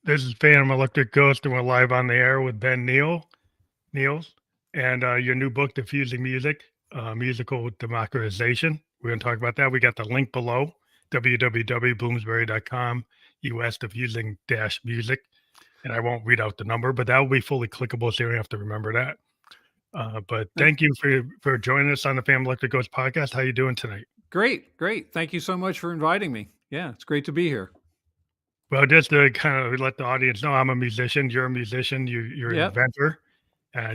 This is Phantom Electric Ghost, and we're live on the air with Ben Neill, Niels, and your new book, Diffusing Music, Musical Democratization. We're going to talk about that. We got the link below, www.bloomsbury.com, US Diffusing Music. And I won't read out the number, but that will be fully clickable, so you don't have to remember that. But thank you for joining us on the Phantom Electric Ghost podcast. How you doing tonight? Great. Thank you so much for inviting me. Yeah, it's great to be here. Well, just to kind of let the audience know, I'm a musician. You're a musician. You're an inventor.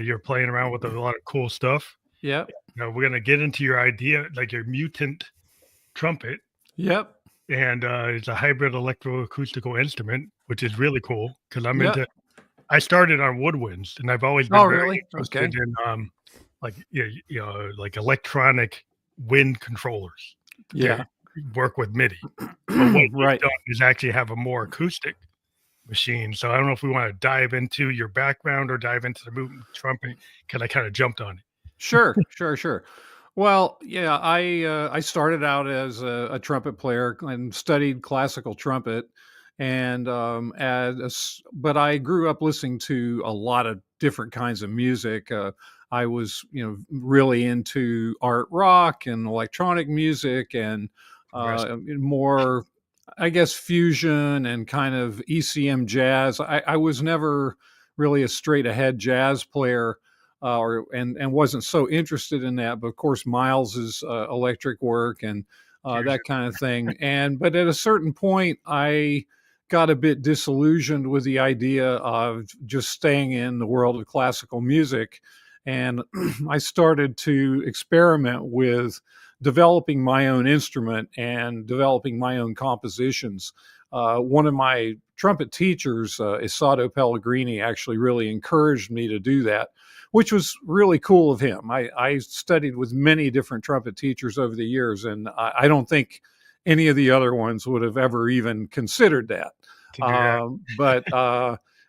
You're playing around with a lot of cool stuff. Yep. We're going to get into your idea, like your Mutantrumpet. Yep. And it's a hybrid electro-acoustical instrument, which is really cool because I'm Yep. into. I started on woodwinds, and I've always been very interested in like electronic wind controllers. Yeah. Work with MIDI. But what right. you've done is actually have a more acoustic machine. So I don't know if we want to dive into your background or dive into the Mutantrumpet because I kind of jumped on it. Sure. Well, yeah, I started out as a trumpet player and studied classical trumpet, and but I grew up listening to a lot of different kinds of music. I was, really into art rock and electronic music and more, I guess, fusion and kind of ECM jazz. I was never really a straight ahead jazz player. And wasn't so interested in that, but of course Miles's electric work and that kind of thing. But at a certain point, I got a bit disillusioned with the idea of just staying in the world of classical music, and I started to experiment with developing my own instrument and developing my own compositions. One of my trumpet teachers, Isato Pellegrini, actually really encouraged me to do that, which was really cool of him. I studied with many different trumpet teachers over the years, and I don't think any of the other ones would have ever even considered that.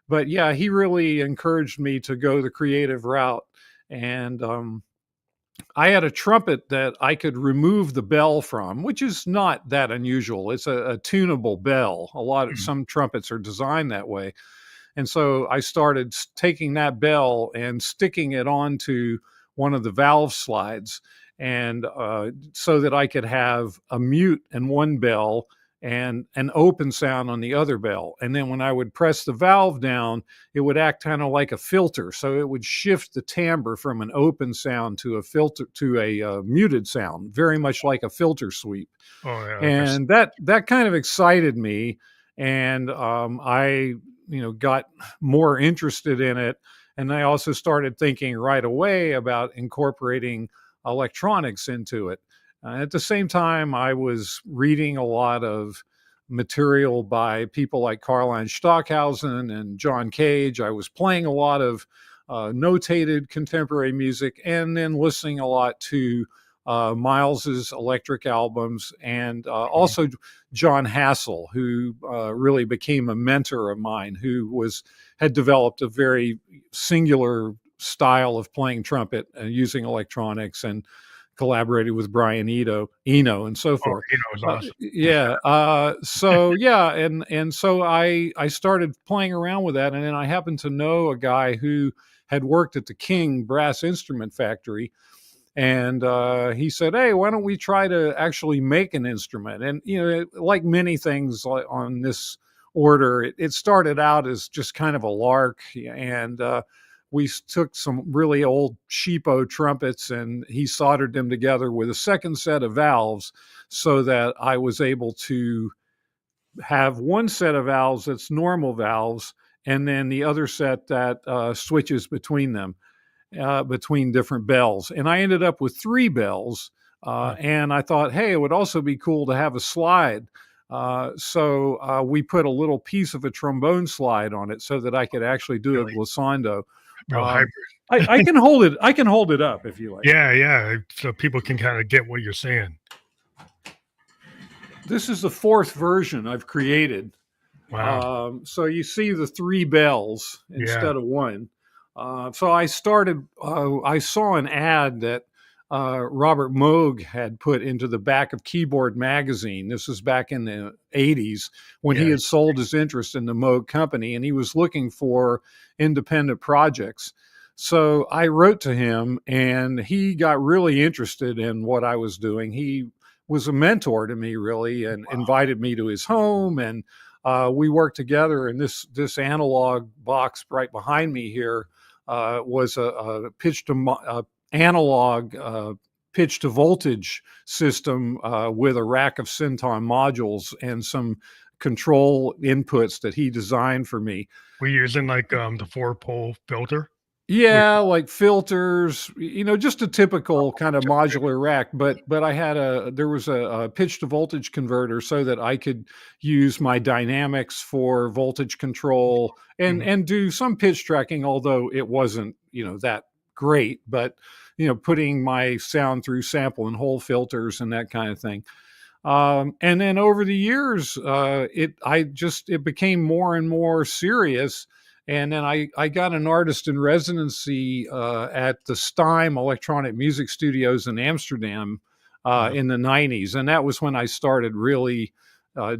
But yeah, he really encouraged me to go the creative route. And I had a trumpet that I could remove the bell from, which is not that unusual. It's a tunable bell. Some trumpets are designed that way. And so I started taking that bell and sticking it onto one of the valve slides, and so that I could have a mute in one bell and an open sound on the other bell. And then when I would press the valve down, it would act kind of like a filter. So it would shift the timbre from an open sound to a filter to a muted sound, very much like a filter sweep. And that kind of excited me. And I got more interested in it. And I also started thinking right away about incorporating electronics into it. At the same time, I was reading a lot of material by people like Karlheinz Stockhausen and John Cage. I was playing a lot of notated contemporary music, and then listening a lot to Miles's electric albums, and also John Hassel, who really became a mentor of mine, who had developed a very singular style of playing trumpet and using electronics, and collaborated with Brian Eno and so forth. Awesome. So I started playing around with that, and then I happened to know a guy who had worked at the King Brass Instrument Factory, and he said, "Hey, why don't we try to actually make an instrument?" And like many things on this order, it started out as just kind of a lark, and we took some really old cheapo trumpets and he soldered them together with a second set of valves so that I was able to have one set of valves that's normal valves, and then the other set that switches between them, between different bells. And I ended up with 3 bells. And I thought, hey, it would also be cool to have a slide. So we put a little piece of a trombone slide on it so that I could actually do a glissando. I can hold it. I can hold it up if you like. Yeah. So people can kind of get what you're saying. This is the 4th version I've created. Wow. So you see the 3 bells instead of 1. So I started. I saw an ad that Robert Moog had put into the back of Keyboard magazine. This was back in the 80s when he Yeah. had sold his interest in the Moog company, and he was looking for independent projects. So I wrote to him, and he got really interested in what I was doing. He was a mentor to me, really, and invited me to his home, and we worked together. And this analog box right behind me here was a pitch to analog pitch to voltage system with a rack of Synton modules and some control inputs that he designed for me. We're using like the 4-pole filter. Yeah, like filters, just a typical kind of modular rack. But there was a pitch to voltage converter so that I could use my dynamics for voltage control and do some pitch tracking, although it wasn't, that great, but putting my sound through sample and hold filters and that kind of thing. And then over the years, it became more and more serious. And then I got an artist in residency at the Stime Electronic Music Studios in Amsterdam in the 90s. And that was when I started really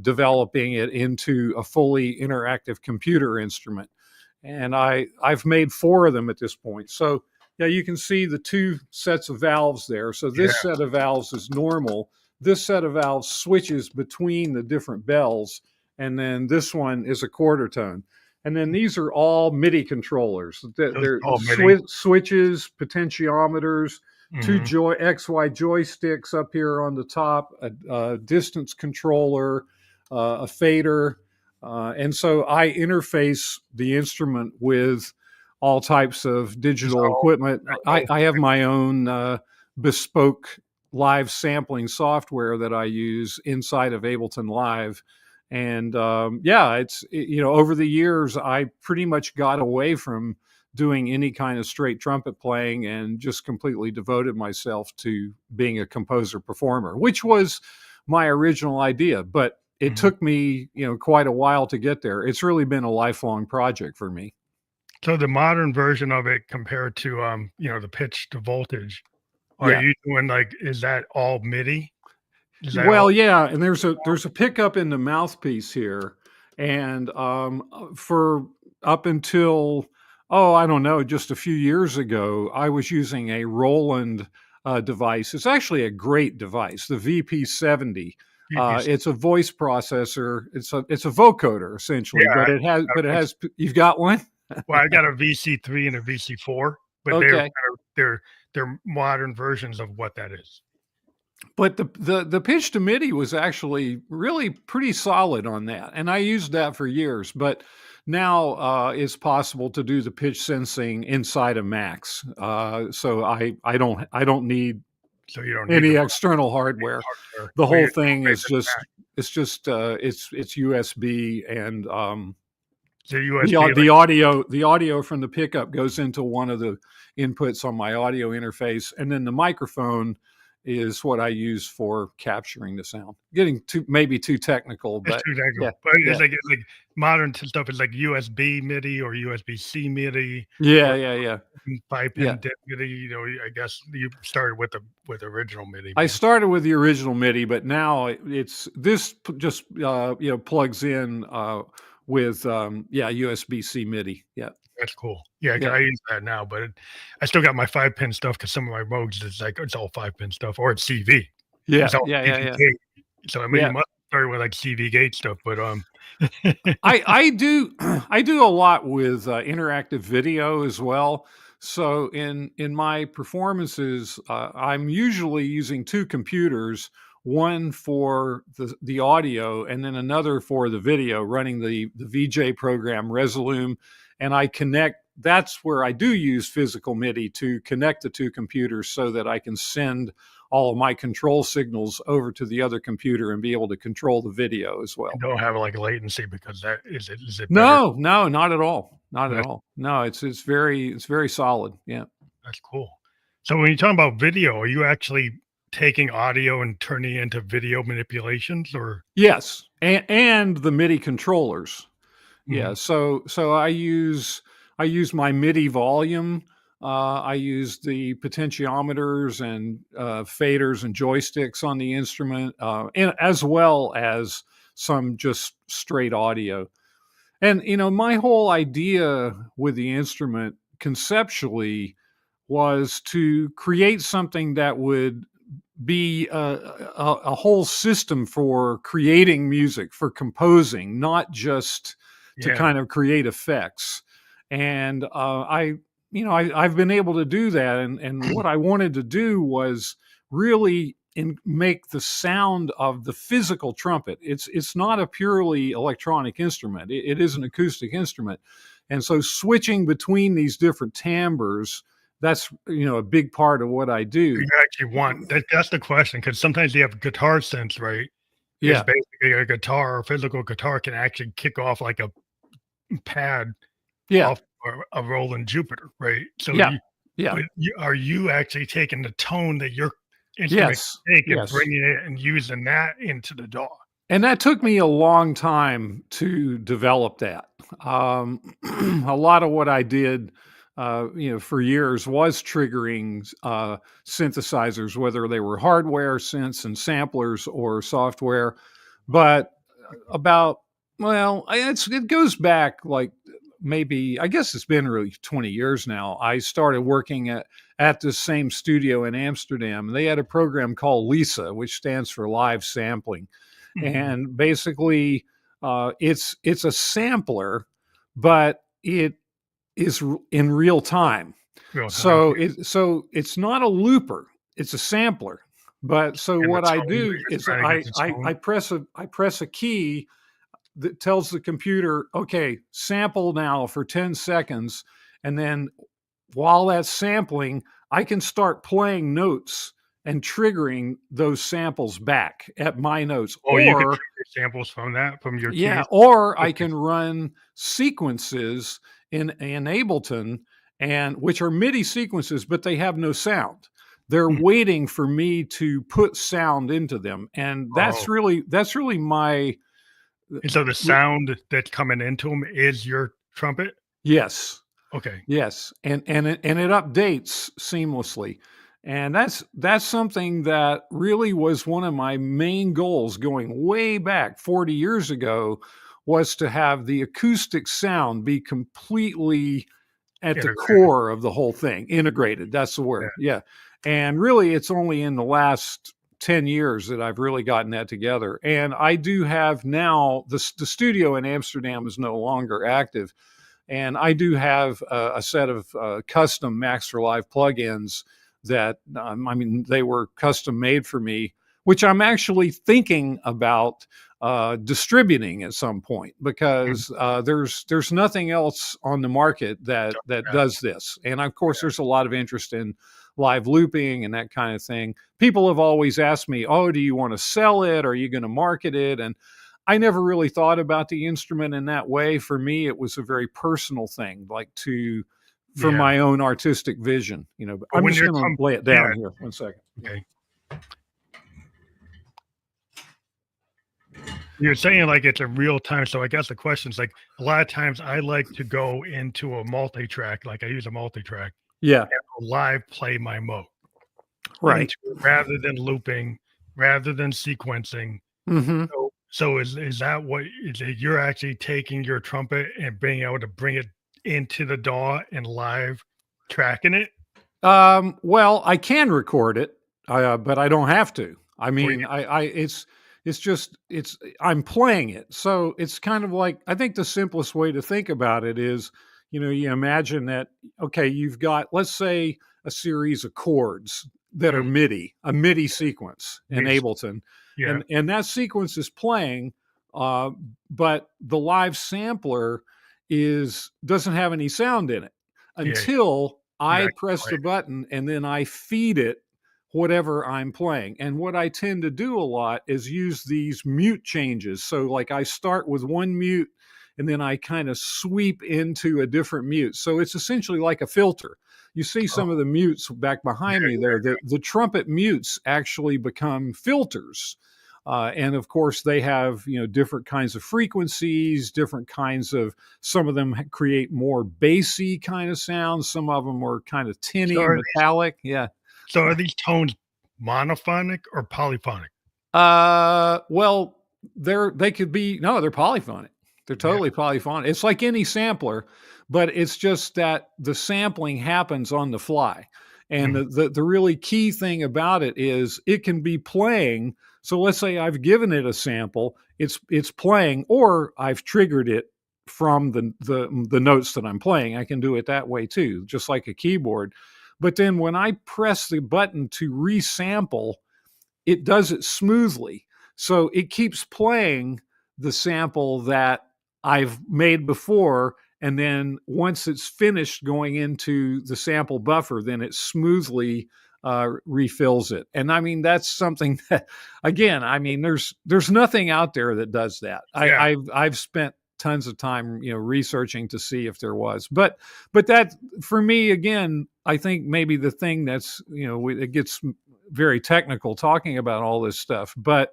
developing it into a fully interactive computer instrument. And I've made 4 of them at this point. So yeah, you can see the 2 sets of valves there. So this set of valves is normal. This set of valves switches between the different bells. And then this one is a quarter tone. And then these are all MIDI controllers. They're switches, potentiometers, 2 XY joysticks up here on the top, a distance controller, a fader. And so I interface the instrument with all types of digital equipment. I have my own bespoke live sampling software that I use inside of Ableton Live. And over the years, I pretty much got away from doing any kind of straight trumpet playing and just completely devoted myself to being a composer performer, which was my original idea. But it took me, quite a while to get there. It's really been a lifelong project for me. So the modern version of it compared to, the pitch to voltage, are you doing is that all MIDI? Yeah, and there's a pickup in the mouthpiece here, and for up until I don't know, just a few years ago, I was using a Roland device. It's actually a great device, the VP70. It's a voice processor. It's a vocoder essentially, but it has. You've got one? Well, I got a VC3 and a VC4, but they're modern versions of what that is. But the pitch to MIDI was actually really pretty solid on that, and I used that for years. But now it's possible to do the pitch sensing inside of Macs, so I don't need any external hardware. The whole thing is it's USB, and the audio from the pickup goes into one of the inputs on my audio interface, and then the microphone is what I use for capturing the sound. Getting maybe too technical, but it's too technical. But it's like modern stuff is like USB MIDI or USB-C MIDI. Yeah. 5-pin MIDI. I guess you started with the original MIDI. I started with the original MIDI, but now this just plugs in with USB-C MIDI. Yeah. That's cool. Yeah, I use that now, but I still got my 5-pin stuff because some of my Moogs is it's all 5-pin stuff, or it's CV. Yeah. So I mean, you must start with CV gate stuff, but I do a lot with interactive video as well. So in my performances, I'm usually using 2 computers, one for the audio and then another for the video, running the VJ program Resolume. And that's where I do use physical MIDI to connect the 2 computers so that I can send all of my control signals over to the other computer and be able to control the video as well. You don't have latency because that is it better? No, not at all. Not at all. No, it's very solid. Yeah. That's cool. So when you're talking about video, are you actually taking audio and turning it into video manipulations, or? Yes. And the MIDI controllers. Yeah, so I use my MIDI volume I use the potentiometers and faders and joysticks on the instrument, as well as some just straight audio. And, my whole idea with the instrument conceptually was to create something that would be a whole system for creating music, for composing, not just to Yeah. kind of create effects. And I've been able to do that. And what I wanted to do was really make the sound of the physical trumpet. It's not a purely electronic instrument. It is an acoustic instrument. And so switching between these different timbres, that's a big part of what I do. You actually want that's the question, because sometimes you have guitar synths, right? Is Yeah, basically a guitar, a physical guitar can actually kick off like a pad yeah, off a rolling Jupiter, right? So yeah, yeah. are you actually taking the tone that your instrument Yes, can take and yes. bringing it and using that into the DAW? And that took me a long time to develop that. A lot of what I did, for years was triggering synthesizers, whether they were hardware synths and samplers or software. But it goes back like maybe, I guess it's been really 20 years now. I started working at this same studio in Amsterdam. They had a program called Lisa, which stands for live sampling. And basically, it's a sampler, but it is in real time. Real time, So it's not a looper; it's a sampler. But so and the what I tone, do you're is trying to get the I tone. press a key that tells the computer, okay, sample now for 10 seconds, and then while that's sampling, I can start playing notes and triggering those samples back at my notes. Oh, you can trigger samples from that, from your keys? Or I Okay. can run sequences in Ableton, and which are MIDI sequences, but they have no sound. They're waiting for me to put sound into them, and Oh, that's really my and so the sound that's coming into them is your trumpet? yes. Okay. Yes, and it updates seamlessly, and that's something that really was one of my main goals going way back 40 years ago, was to have the acoustic sound be completely at the Integrated. core of the whole thing, integrated. That's the Yeah. word. Yeah, and really, it's only in the last 10 years that I've really gotten that together. And I do have now the studio in Amsterdam is no longer active, and I do have a set of custom Max for Live plugins that, they were custom made for me, which I'm actually thinking about distributing at some point, because there's nothing else on the market that Yeah. does this. And of course, there's a lot of interest in live looping and that kind of thing. People have always asked me, "Oh, do you want to sell it? Are you going to market it?" And I never really thought about the instrument in that way. For me, it was a very personal thing, like for Yeah. my own artistic vision. But But I'm when just you're going to lay it yeah, down here. 1 second. okay. You're saying like it's a real time. So I guess the question is like a lot of times I like to go into a multi-track, like I use a multi-track, Yeah, live play my mode right. into it rather than looping, rather than sequencing. Hmm. So is that what is it, you're actually taking your trumpet and being able to bring it into the DAW and live tracking it? Well, I can record it, but I don't have to. I Or mean, it's just I'm playing it, so it's kind of like, I think the simplest way to think about it is, you imagine that, okay, you've got, let's say, a series of chords that are MIDI, a MIDI sequence in yes, Ableton, yeah, and that sequence is playing, uh, but the live sampler doesn't have any sound in it yeah, until you I actually press play the button, and then I feed it whatever I'm playing. And what I tend to do a lot is use these mute changes. So, like, I start with one mute and then I kind of sweep into a different mute. So it's essentially like a filter. You see oh, some of the mutes back behind me yeah, there. The trumpet mutes actually become filters And of course, they have, different kinds of frequencies, different kinds of, some of them create more bassy kind of sounds. Some of them are kind of tinny, So metallic. Yeah. so are these tones monophonic or polyphonic? Well, they could be, no, they're polyphonic. They're totally polyphonic. It's like any sampler, but it's just that the sampling happens on the fly. And the really key thing about it is it can be playing. So let's say I've given it a sample, it's playing, or I've triggered it from the notes that I'm playing. I can do it that way too, just like a keyboard. But then when I press the button to resample, it does it smoothly. So it keeps playing the sample that I've made before. And then once it's finished going into the sample buffer, then it smoothly refills it. And I mean, that's something that, again, I mean, there's nothing out there that does that. I've spent tons of time, researching to see if there was, but that, for me, again, I think maybe the thing that's, it gets very technical talking about all this stuff, but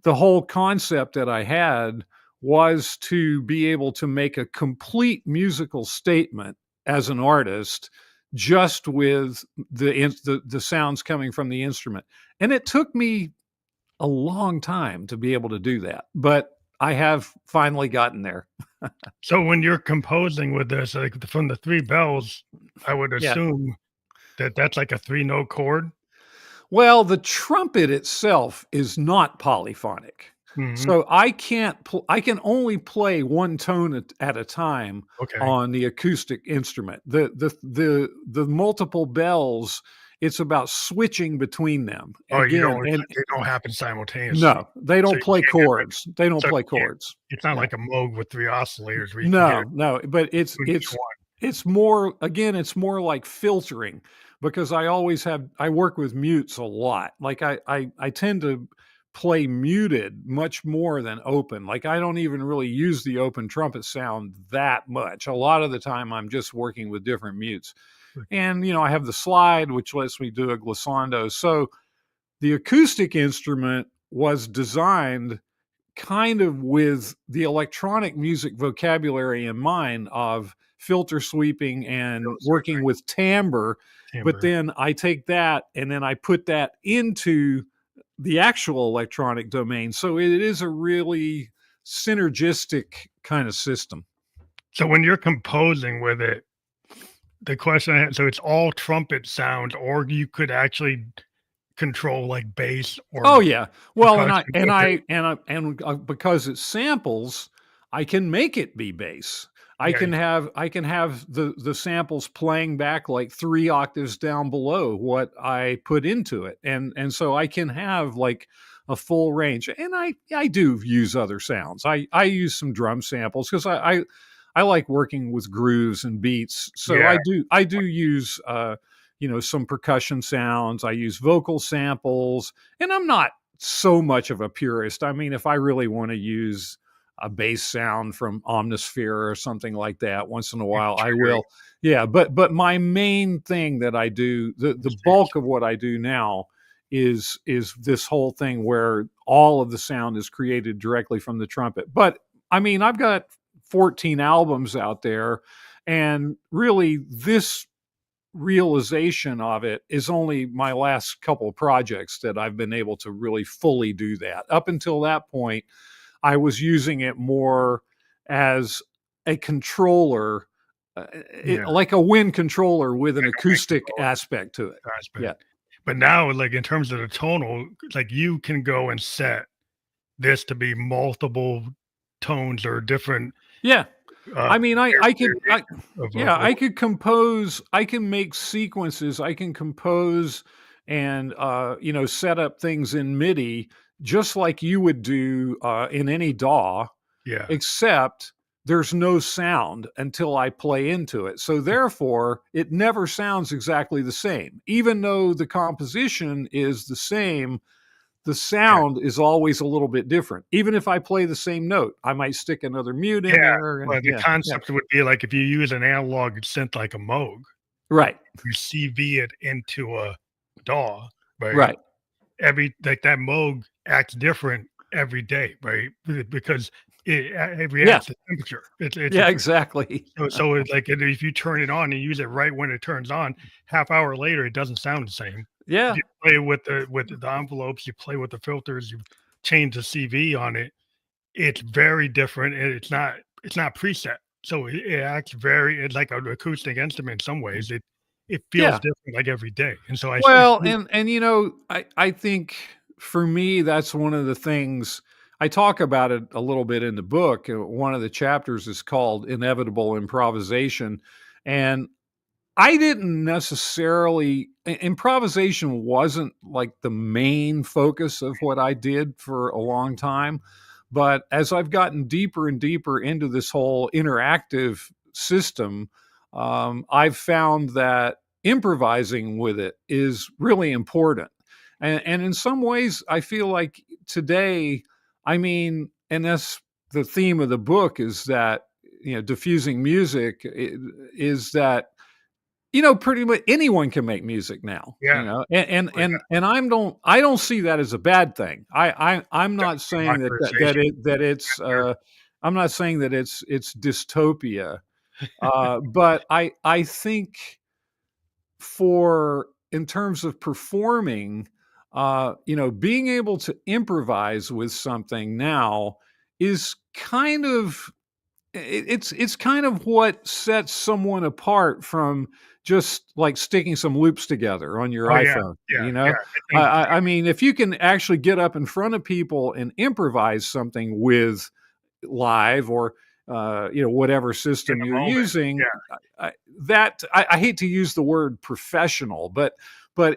the whole concept that I had was to be able to make a complete musical statement as an artist just with the sounds coming from the instrument. And it took me a long time to be able to do that, but I have finally gotten there. So when you're composing with this, like from the three bells, I would assume that that's like a 3-note chord. Well, the trumpet itself is not polyphonic. So I can't. I can only play one tone at a time on the acoustic instrument. The multiple bells, it's about switching between them. Oh, again, they don't happen simultaneously. No, they don't play chords. They don't play chords. It's not like a Moog with 3 oscillators. No, but it's more, again, it's more like filtering, because I work with mutes a lot. Like I tend to play muted much more than open. Like I don't even really use the open trumpet sound that much. A lot of the time I'm just working with different mutes. And, I have the slide, which lets me do a glissando. So the acoustic instrument was designed kind of with the electronic music vocabulary in mind of filter sweeping and working with timbre. But then I take that and then I put that into the actual electronic domain. So it is a really synergistic kind of system. So when you're composing with it, the question I had, so it's all trumpet sound, or you could actually control like bass or well, and because it samples, I can make it be bass. I can have the samples playing back like 3 octaves down below what I put into it, and so I can have like a full range. And I do use other sounds. I use some drum samples because I like working with grooves and beats. So I do use some percussion sounds. I use vocal samples, and I'm not so much of a purist. I mean, if I really want to use a bass sound from Omnisphere or something like that once in a while, I will. Yeah, but my main thing that I do, the bulk of what I do now is this whole thing where all of the sound is created directly from the trumpet. But I mean, I've got 14 albums out there, and really this realization of it is only my last couple of projects that I've been able to really fully do that. Up until that point, I was using it more as a controller, like a wind controller with an acoustic aspect to it. Yeah. But now, like in terms of the tonal, like you can go and set this to be multiple tones or different. Yeah. I mean, I could compose, I can make sequences, I can compose and, set up things in MIDI just like you would do in any DAW, except there's no sound until I play into it. So therefore, it never sounds exactly the same. Even though the composition is the same, the sound is always a little bit different. Even if I play the same note, I might stick another mute in there. And, the concept would be like if you use an analog synth like a Moog, right? You CV it into a DAW, right? like that Moog acts different every day, right? Because it Yeah. reacts to temperature. It's Yeah, exactly. so it's like if you turn it on and use it right when it turns on, half hour later it doesn't sound the same. If Yeah. you play with the envelopes, you play with the filters, you change the CV on it, it's very different and it's not preset. So it acts it's like an acoustic instrument in some ways. It feels Yeah. different like every day. And so I Well, and I think for me that's one of the things I talk about it a little bit in the book. One of the chapters is called Inevitable Improvisation, and I didn't necessarily improvisation wasn't like the main focus of what I did for a long time, but as I've gotten deeper and deeper into this whole interactive system, I've found that improvising with it is really important. And in some ways, I feel like today, I mean, and that's the theme of the book is that, diffusing music is that pretty much anyone can make music now, yeah, oh, yeah, I don't see that as a bad thing. I'm not saying democratization. that it's Sure. I'm not saying that it's dystopia, but I think for in terms of performing, being able to improvise with something now is kind of it's kind of what sets someone apart from just like sticking some loops together on your Oh, yeah, iPhone. yeah, I think I mean, if you can actually get up in front of people and improvise something with live or whatever in system the you're moment, using, yeah, I hate to use the word professional, but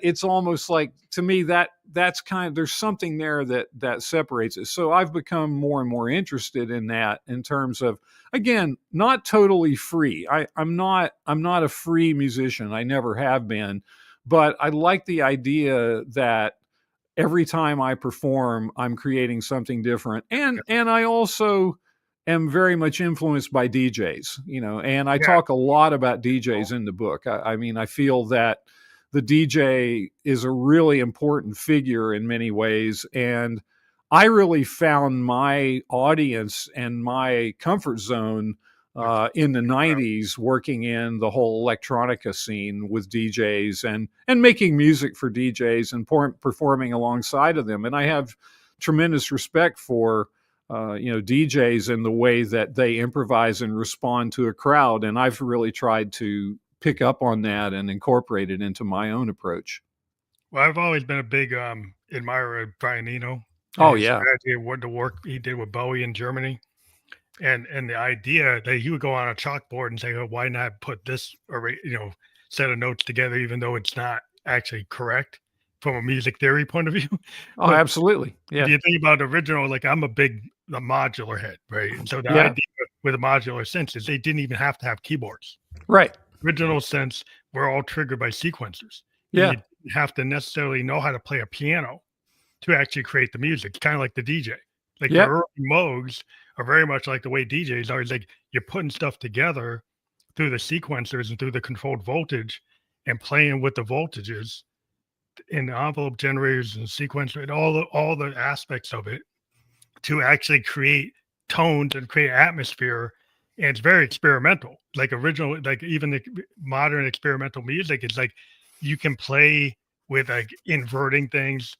it's almost like to me that's there's something there that separates it. So I've become more and more interested in that in terms of, again, not totally free. I'm not a free musician. I never have been, but I like the idea that every time I perform, I'm creating something different. And I also am very much influenced by DJs, and I yeah, talk a lot about cool. DJs in the book. I mean, I feel that the DJ is a really important figure in many ways. And I really found my audience and my comfort zone With in the crowd. 90s, working in the whole electronica scene with DJs and making music for DJs and performing alongside of them. And I have tremendous respect for DJs and the way that they improvise and respond to a crowd. And I've really tried to pick up on that and incorporate it into my own approach. Well, I've always been a big, admirer of Brian Eno and Oh his yeah. strategy of what the work he did with Bowie in Germany, and the idea that he would go on a chalkboard and say, "Oh, why not put this set of notes together even though it's not actually correct from a music theory point of view?" Oh, But absolutely. if Yeah. you think about original, like, I'm a big the modular head, right? And so the Yeah. idea with a modular sense is they didn't even have to have keyboards. Right. Original sense, we're all triggered by sequencers, and you Yeah. didn't have to necessarily know how to play a piano to actually create the music. It's kinda like the DJ. Like, the Yep. early Moogs are very much like the way DJs are. It's like you're putting stuff together through the sequencers and through the controlled voltage and playing with the voltages and the envelope generators and sequencer and all the aspects of it to actually create tones and create atmosphere. And it's very experimental. Like original, like even the modern experimental music, it's like you can play with like inverting things,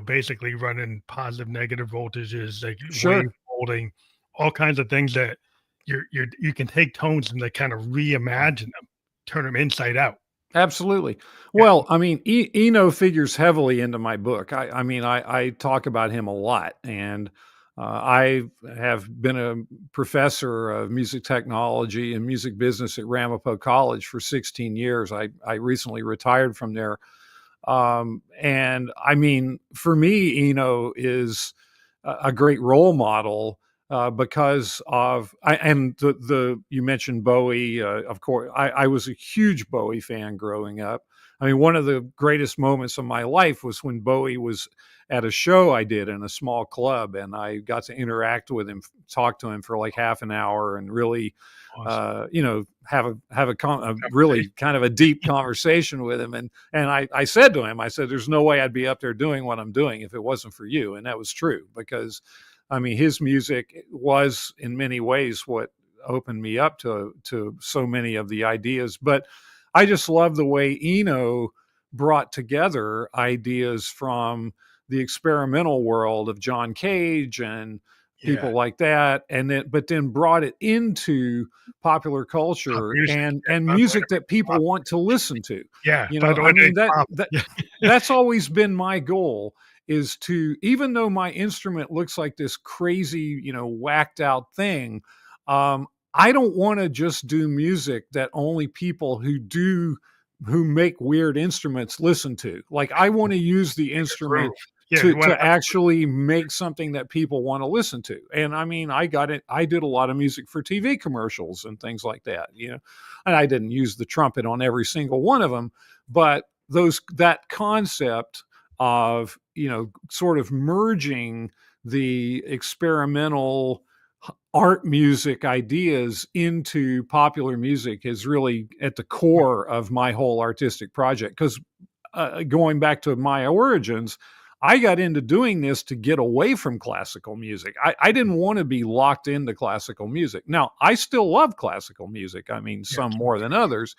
basically running positive, negative voltages, like wave Sure. folding, all kinds of things that you can take tones and they kind of reimagine them, turn them inside out. Absolutely. Yeah. Well, I mean, Eno figures heavily into my book. I mean, I talk about him a lot, and I have been a professor of music technology and music business at Ramapo College for 16 years. I recently retired from there. And I mean, for me, Eno is a great role model because of and the you mentioned Bowie. Of course, I was a huge Bowie fan growing up. I mean, one of the greatest moments of my life was when Bowie was at a show I did in a small club, and I got to interact with him, talk to him for like half an hour, and really Awesome. have a really kind of a deep conversation with him. And I said to him, I said, there's no way I'd be up there doing what I'm doing if it wasn't for you. And that was true, because I mean, his music was in many ways what opened me up to so many of the ideas. But I just love the way Eno brought together ideas from the experimental world of John Cage and people like that, and then brought it into popular culture and music that people want to listen to. Yeah, I mean, that's always been my goal, is to, even though my instrument looks like this crazy, whacked out thing, I don't want to just do music that only people who make weird instruments listen to. Like, I want to use the instrument to actually make something that people want to listen to. And I mean, I did a lot of music for TV commercials and things like that, and I didn't use the trumpet on every single one of them, but that concept of, sort of merging the experimental art music ideas into popular music is really at the core of my whole artistic project. Because going back to my origins, I got into doing this to get away from classical music. I didn't want to be locked into classical music. Now, I still love classical music. I mean, some more than others.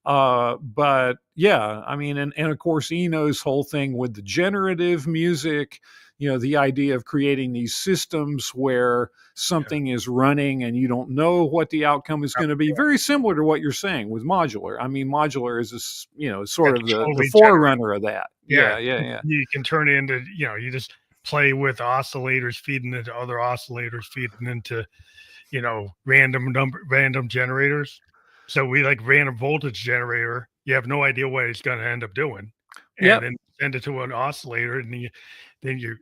But yeah, I mean, and of course, Eno's whole thing with the generative music, the idea of creating these systems where something is running and you don't know what the outcome is going to be. Very similar to what you're saying with modular. I mean, modular is sort of the forerunner of that. Yeah. You can turn it into, you just play with oscillators feeding into other oscillators, feeding into, random generators. So we like random voltage generator. You have no idea what it's going to end up doing. And then send it to an oscillator, and then you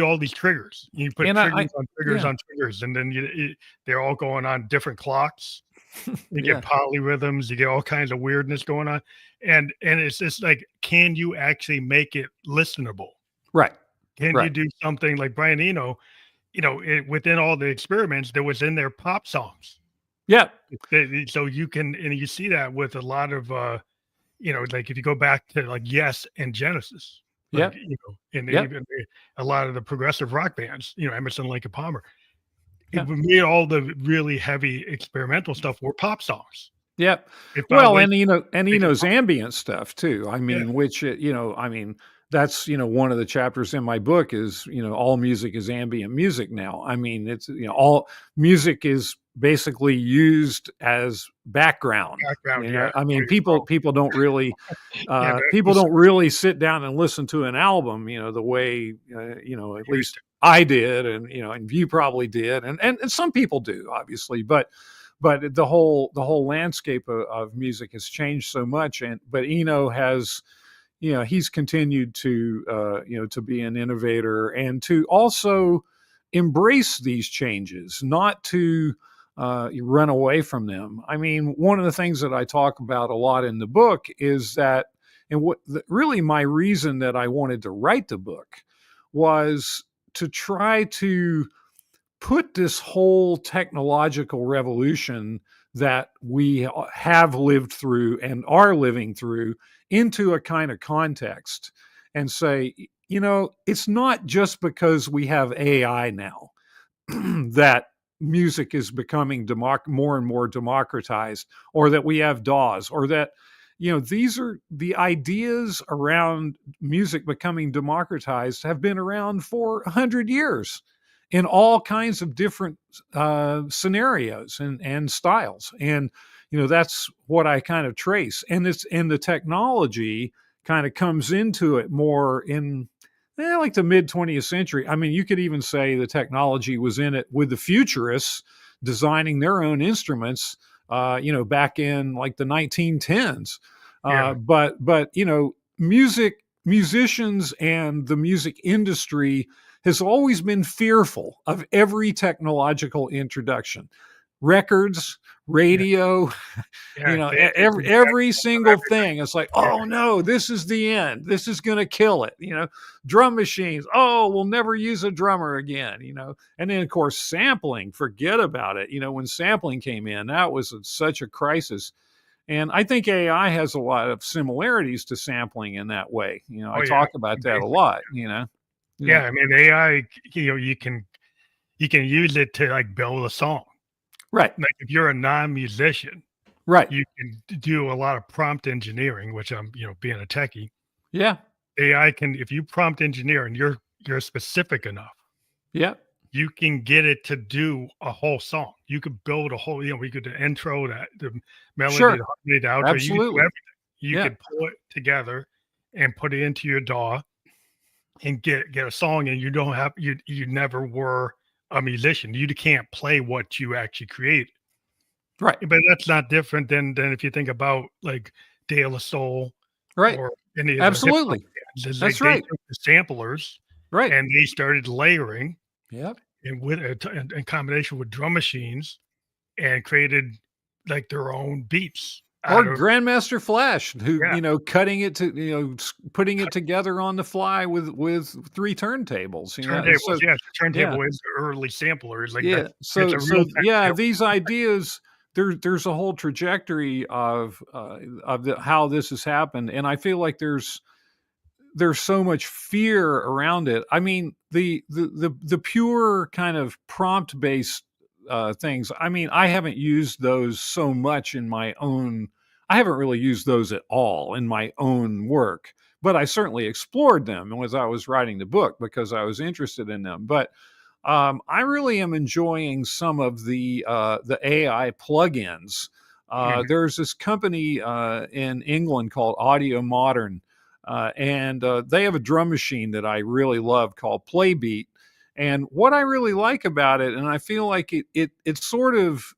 all these triggers. You put triggers on triggers on triggers, and then they're all going on different clocks. You get polyrhythms, you get all kinds of weirdness going on, and it's just like, can you actually make it listenable? Right. Can you do something like Brian Eno? Within all the experiments, there was in their pop songs. Yeah. So you can, and you see that with a lot of like if you go back to like Yes and Genesis, and even a lot of the progressive rock bands, Emerson, Lake and Palmer, it made all the really heavy experimental stuff were pop songs. Yep. Well, and Eno's ambient stuff too. I mean, which that's one of the chapters in my book is all music is ambient music now. I mean, it's all music is basically used as background. I mean, people don't really people don't really sit down and listen to an album the way at least I did, and you probably did, and some people do, obviously, but the whole landscape of music has changed so much. But Eno has, he's continued to to be an innovator and to also embrace these changes, not to run away from them. I mean, one of the things that I talk about a lot in the book is that, and really my reason that I wanted to write the book was to try to put this whole technological revolution that we have lived through and are living through into a kind of context and say, it's not just because we have AI now that music is becoming more and more democratized, or that we have DAWs, or that, these are the ideas around music becoming democratized have been around for 100 years in all kinds of different scenarios and styles. And, that's what I kind of trace. And the technology kind of comes into it more in like the mid 20th century. I mean, you could even say the technology was in it with the futurists designing their own instruments, back in like the 1910s. But musicians and the music industry has always been fearful of every technological introduction. records, radio, Yeah, every single thing. It's like, oh no, this is the end. This is going to kill it. Drum machines. Oh, we'll never use a drummer again. And then of course sampling. Forget about it. When sampling came in, that was such a crisis. And I think AI has a lot of similarities to sampling in that way. I talk about that a lot. Yeah, I mean AI. You can use it to like build a song. Right. Like if you're a non-musician, right, you can do a lot of prompt engineering, which I'm, being a techie. Yeah. AI can, if you prompt engineer and you're specific enough, Yeah. you can get it to do a whole song. You could build a whole, we could do the intro, the melody, Sure. the harmony, the outro. Absolutely. You could do everything. You could pull it together and put it into your DAW and get a song, and you don't have you never were a musician. You can't play what you actually create. Right. But that's not different than if you think about like De La Soul, right, or any of absolutely. The That's they right. took the samplers, right, and they started layering, Yep. and with in combination with drum machines, and created like their own beats. Or Grandmaster Flash, who cutting it to putting it together on the fly with 3 turntables. Turntables, So, turntable is the early samplers. Like so these ideas. There's a whole trajectory of how this has happened, and I feel like there's so much fear around it. I mean, the pure kind of prompt based things. I mean, I haven't used those so much in my own. I haven't really used those at all in my own work, but I certainly explored them as I was writing the book because I was interested in them. But I really am enjoying some of the AI plugins. There's this company in England called Audio Modern, and they have a drum machine that I really love called Playbeat. And what I really like about it, and I feel like it sort of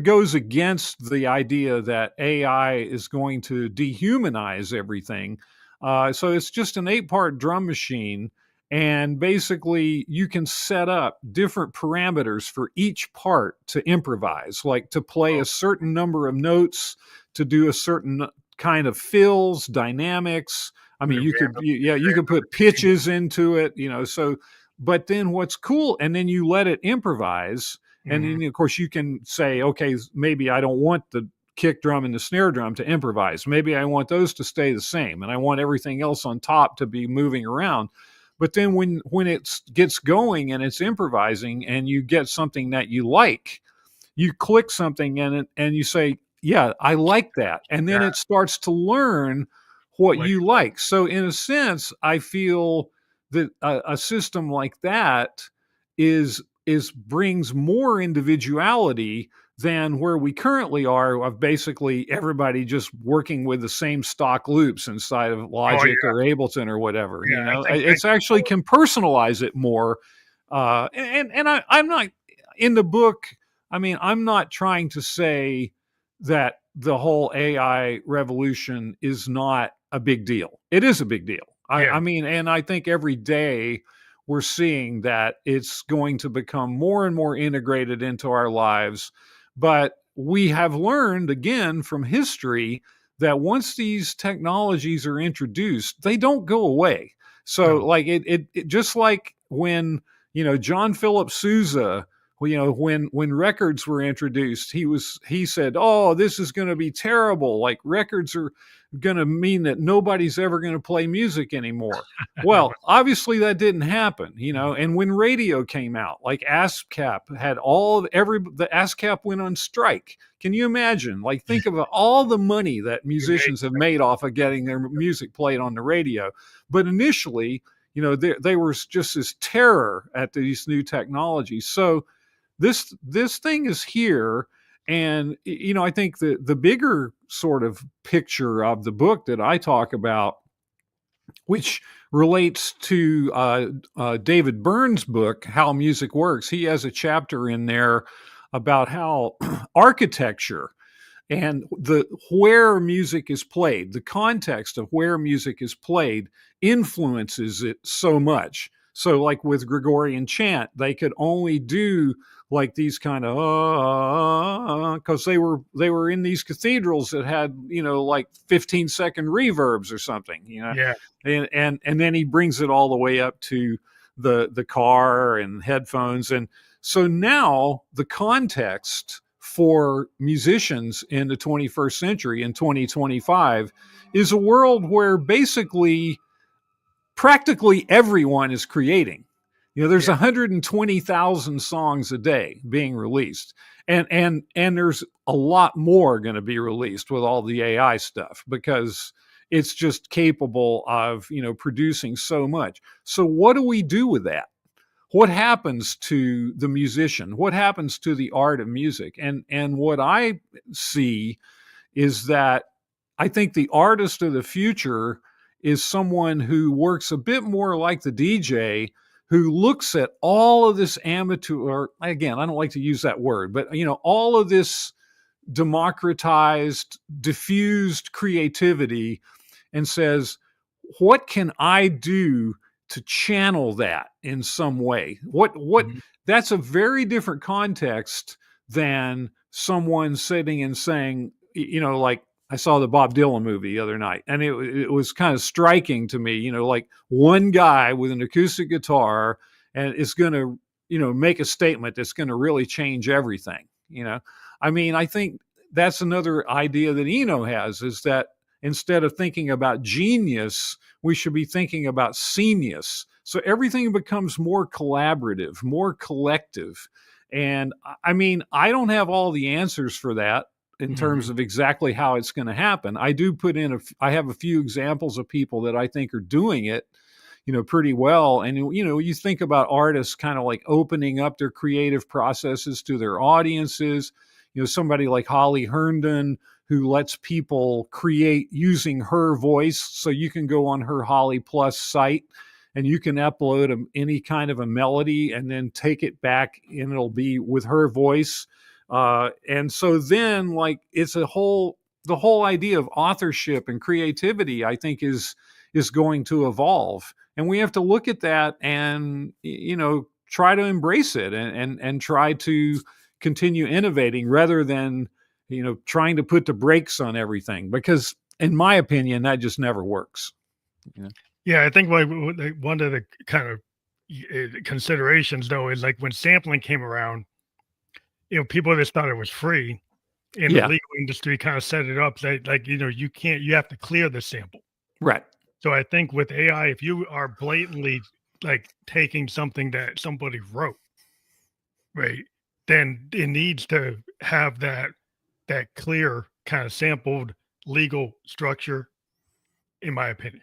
goes against the idea that AI is going to dehumanize everything. So it's just an 8-part drum machine. And basically, you can set up different parameters for each part to improvise, like to play a certain number of notes, to do a certain kind of fills, dynamics. I mean, you could put pitches into it, so, but then what's cool, and then you let it improvise. And then, of course, you can say, okay, maybe I don't want the kick drum and the snare drum to improvise. Maybe I want those to stay the same, and I want everything else on top to be moving around. But then when it gets going and it's improvising and you get something that you like, you click something in it and you say, yeah, I like that. And then it starts to learn what you like. So in a sense, I feel that a system like that brings more individuality than where we currently are, of basically everybody just working with the same stock loops inside of Logic or Ableton or whatever. It's actually can personalize it more. And I'm not in the book. I mean, I'm not trying to say that the whole AI revolution is not a big deal. It is a big deal. I mean, and I think every day we're seeing that it's going to become more and more integrated into our lives. But we have learned, again, from history that once these technologies are introduced, they don't go away. So like it just like when, John Philip Sousa, when records were introduced, he said, oh, this is going to be terrible. Like records are going to mean that nobody's ever going to play music anymore. Well, obviously that didn't happen, and when radio came out, like ASCAP had the ASCAP went on strike. Can you imagine? Like think of all the money that musicians have made off of getting their music played on the radio. But initially, they were just this terror at these new technologies. So this thing is here. And, I think the bigger sort of picture of the book that I talk about, which relates to David Byrne's book, How Music Works, he has a chapter in there about how architecture and where music is played, the context of where music is played influences it so much. So like with Gregorian chant, they could only do like these kind of because they were in these cathedrals that had, like 15-second reverbs or something, Yeah. and then he brings it all the way up to the car and headphones. And so now the context for musicians in the 21st century, in 2025, is a world where basically practically everyone is creating. There's 120,000 songs a day being released, and there's a lot more going to be released with all the AI stuff, because it's just capable of producing so much. So what do we do with that? What happens to the musician? What happens to the art of music? And what I see is that I think the artist of the future is someone who works a bit more like the DJ, who looks at all of this amateur, or again, I don't like to use that word, but all of this democratized, diffused creativity, and says, what can I do to channel that in some way? That's a very different context than someone sitting and saying, like I saw the Bob Dylan movie the other night, and it was kind of striking to me, like one guy with an acoustic guitar, and it's going to, make a statement that's going to really change everything. I think that's another idea that Eno has, is that instead of thinking about genius, we should be thinking about scenius. So everything becomes more collaborative, more collective. And I don't have all the answers for that in terms of exactly how it's going to happen. I do I have a few examples of people that I think are doing it, pretty well. And, you think about artists kind of like opening up their creative processes to their audiences, somebody like Holly Herndon, who lets people create using her voice. So you can go on her Holly Plus site and you can upload any kind of a melody and then take it back, and it'll be with her voice. And so then, like, the whole idea of authorship and creativity, I think, is going to evolve. And we have to look at that and, try to embrace it and try to continue innovating, rather than, trying to put the brakes on everything, because in my opinion, that just never works. Yeah, I think one of the kind of considerations, though, is like when sampling came around, people just thought it was free, and the legal industry kind of set it up that, like, you have to clear the sample. Right. So I think with AI, if you are blatantly like taking something that somebody wrote, right, then it needs to have that clear kind of sampled legal structure, in my opinion.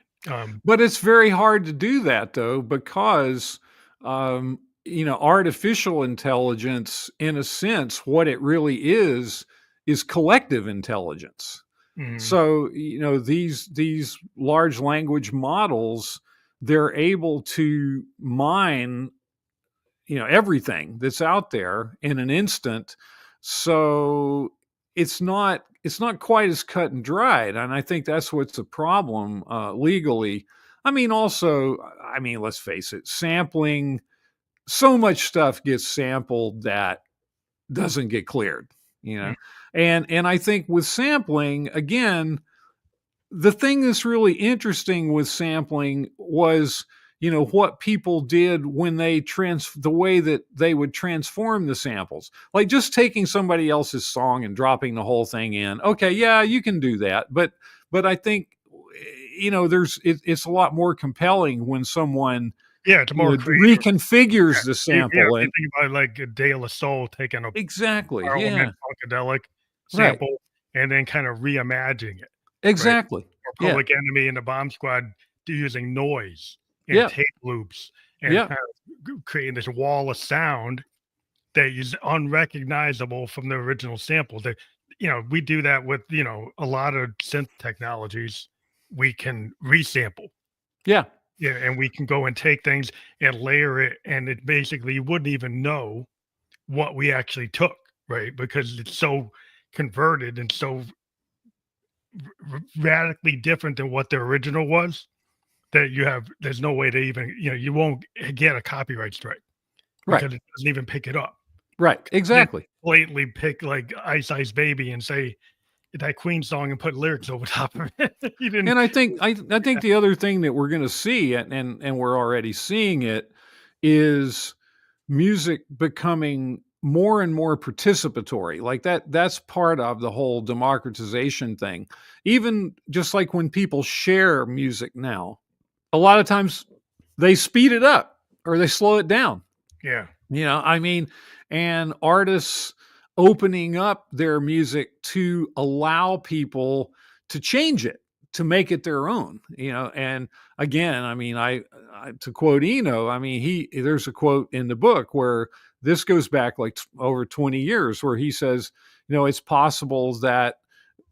But it's very hard to do that, though, because artificial intelligence, in a sense, what it really is collective intelligence. So, these large language models, they're able to mine, everything that's out there in an instant. So it's not quite as cut and dried. And I think that's what's the problem legally. Let's face it, sampling, so much stuff gets sampled that doesn't get cleared, and I think with sampling, again, the thing that's really interesting with sampling was, what people did when they the way that they would transform the samples, like just taking somebody else's song and dropping the whole thing in. Okay, yeah, you can do that, but I think, it's a lot more compelling when someone it's more reconfigures the sample. And think about like a De La Soul taking a exactly, funkadelic sample, and then kind of reimagining it. Exactly. Right? Or Public Enemy and the Bomb Squad using noise and tape loops and kind of creating this wall of sound that is unrecognizable from the original sample. That, we do that with, a lot of synth technologies. We can resample. Yeah, and we can go and take things and layer it, and it basically, you wouldn't even know what we actually took, right? Because it's so converted and so radically different than what the original was, that there's no way to even, you won't get a copyright strike because it doesn't even pick it up. Right. Exactly. Blatantly pick like Ice Ice Baby and say that Queen song and put lyrics over top of it. You didn't. And I think the other thing that we're going to see, and we're already seeing it, is music becoming more and more participatory. Like that's part of the whole democratization thing. Even just like when people share music now, a lot of times they speed it up or they slow it down. Yeah. I mean, and artists opening up their music to allow people to change it, to make it their own, and again, I mean, I to quote Eno, I mean, there's a quote in the book where this goes back like over 20 years where he says, it's possible that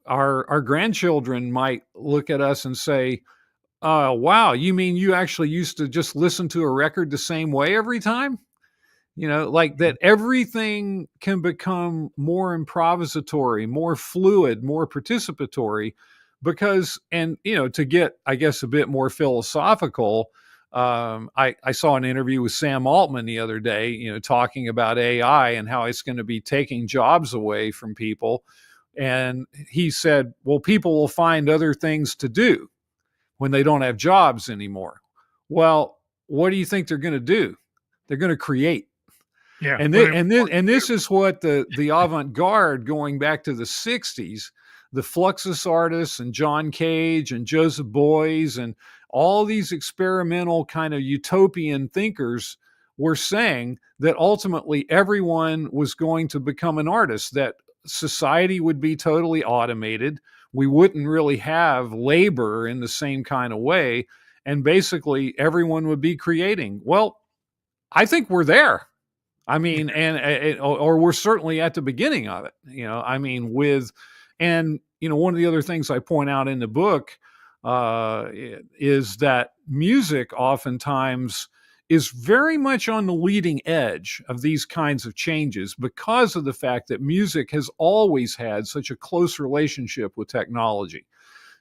our grandchildren might look at us and say, wow, you mean you actually used to just listen to a record the same way every time? Like that everything can become more improvisatory, more fluid, more participatory because, and, to get, I guess, a bit more philosophical, I saw an interview with Sam Altman the other day, talking about AI and how it's going to be taking jobs away from people. And he said, well, people will find other things to do when they don't have jobs anymore. Well, what do you think they're going to do? They're going to create. Yeah. And this is what the avant-garde going back to the 60s, the Fluxus artists and John Cage and Joseph Beuys and all these experimental kind of utopian thinkers were saying that ultimately everyone was going to become an artist, that society would be totally automated. We wouldn't really have labor in the same kind of way. And basically everyone would be creating. Well, I think we're there. I mean, or we're certainly at the beginning of it, I mean, one of the other things I point out in the book is that music oftentimes is very much on the leading edge of these kinds of changes because of the fact that music has always had such a close relationship with technology.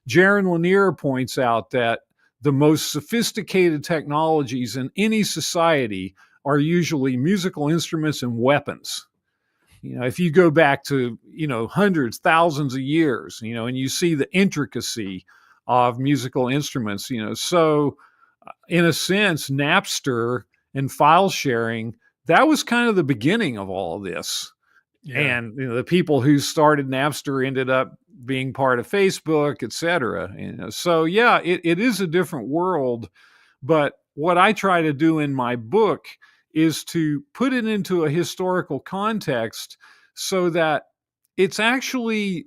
Jaron Lanier points out that the most sophisticated technologies in any society are usually musical instruments and weapons. If you go back to, hundreds, thousands of years, and you see the intricacy of musical instruments, so in a sense, Napster and file sharing, that was kind of the beginning of all of this. Yeah. And the people who started Napster ended up being part of Facebook, et cetera. So yeah, it is a different world. But what I try to do in my book is to put it into a historical context so that it's actually,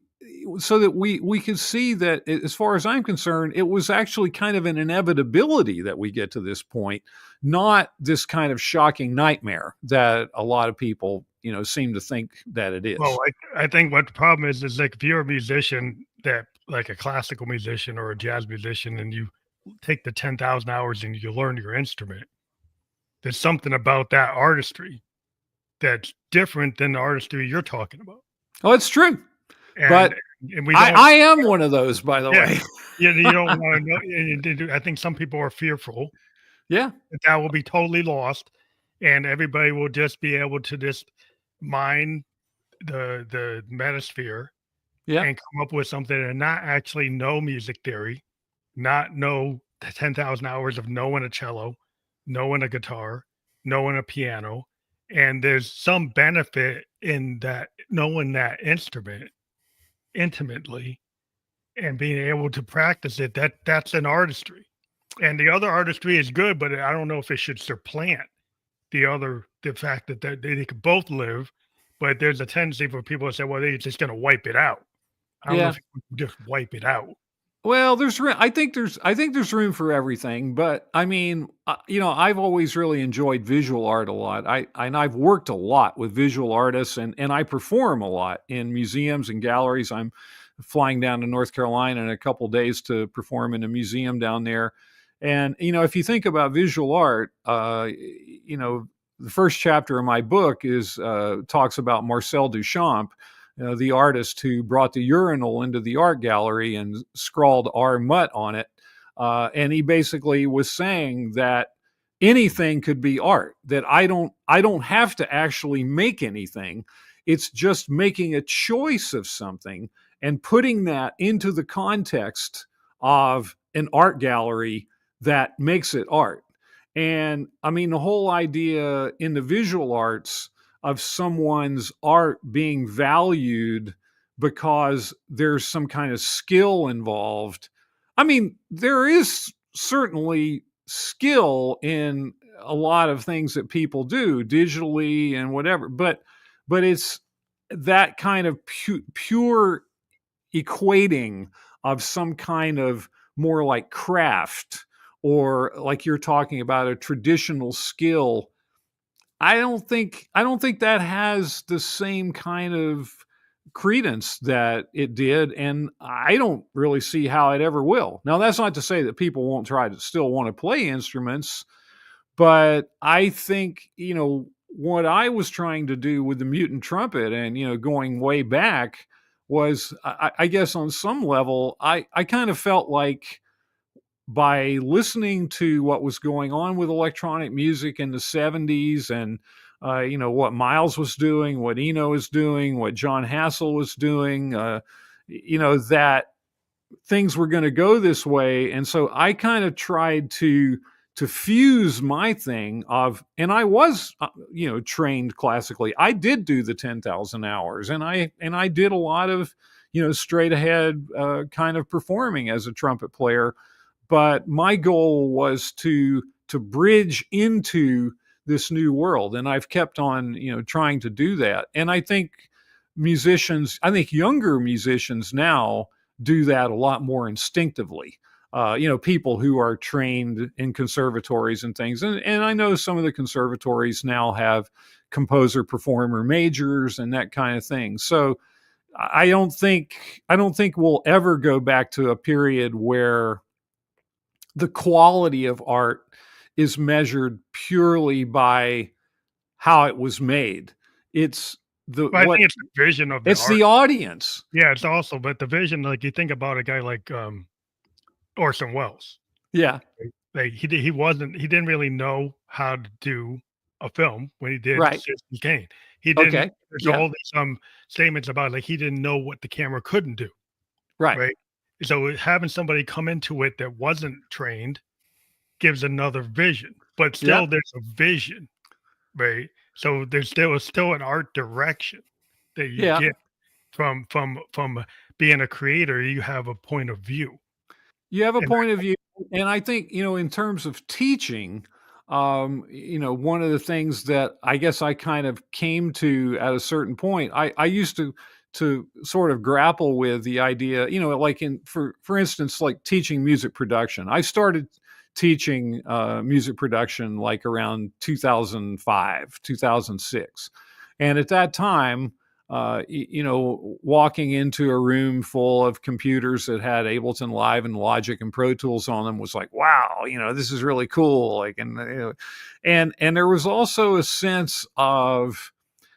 so that we can see that, as far as I'm concerned, it was actually kind of an inevitability that we get to this point, not this kind of shocking nightmare that a lot of people, seem to think that it is. Well, I think what the problem is like if you're a musician that like a classical musician or a jazz musician and you take the 10,000 hours and you learn your instrument, there's something about that artistry that's different than the artistry you're talking about. Oh, it's true. But I am one of those, by the way. You don't want to know. I think some people are fearful. Yeah. That will be totally lost. And everybody will just be able to just mine the metasphere and come up with something and not actually know music theory, not know the 10,000 hours of knowing a cello, knowing a guitar, knowing a piano. And there's some benefit in that, knowing that instrument intimately and being able to practice it. That's an artistry. And the other artistry is good, but I don't know if it should supplant the fact that they could both live. But there's a tendency for people to say, well, they're just going to wipe it out. I don't know if you can just wipe it out. Well, I think there's room for everything, but I mean, I've always really enjoyed visual art a lot. I've worked a lot with visual artists and I perform a lot in museums and galleries. I'm flying down to North Carolina in a couple of days to perform in a museum down there. And, if you think about visual art, the first chapter of my book talks about Marcel Duchamp, the artist who brought the urinal into the art gallery and scrawled R. Mutt on it. And he basically was saying that anything could be art, that I don't have to actually make anything. It's just making a choice of something and putting that into the context of an art gallery that makes it art. And I mean, the whole idea in the visual arts of someone's art being valued because there's some kind of skill involved. I mean, there is certainly skill in a lot of things that people do digitally and whatever, but it's that kind of pure equating of some kind of more like craft, or like you're talking about a traditional skill. I don't think that has the same kind of credence that it did, and I don't really see how it ever will. Now, that's not to say that people won't try to still want to play instruments, but I think, what I was trying to do with the Mutantrumpet and, going way back was, I guess on some level, I kind of felt like by listening to what was going on with electronic music in the 70s, and what Miles was doing, what Eno was doing, what John Hassel was doing, that things were going to go this way. And so I kind of tried to fuse my thing of, and I was trained classically. I did do the 10,000 hours, and I did a lot of straight ahead kind of performing as a trumpet player. But my goal was to bridge into this new world, and I've kept on trying to do that. And I think younger musicians now do that a lot more instinctively. People who are trained in conservatories and things, and I know some of the conservatories now have composer performer majors and that kind of thing. So I don't think we'll ever go back to a period where the quality of art is measured purely by how it was made. It's I think it's the vision of the it's art. the audience. Yeah, it's also, but the vision, like you think about a guy like Orson Welles. Yeah. Like he didn't really know how to do a film when he did Right. Citizen Kane. He didn't. Okay. There's Yeah. all these statements about like he didn't know what the camera couldn't do. Right. Right. So having somebody come into it that wasn't trained gives another vision, but still Yeah. there's a vision, right? So there's still an art direction that you Yeah. get from being a creator. You have a point of view. You have a And point of view. And I think, in terms of teaching, one of the things that I guess I kind of came to at a certain point, I used to sort of grapple with the idea, like for instance, like teaching music production. I started teaching music production like around 2005, 2006. And at that time, walking into a room full of computers that had Ableton Live and Logic and Pro Tools on them was like, wow, this is really cool. Like, and there was also a sense of,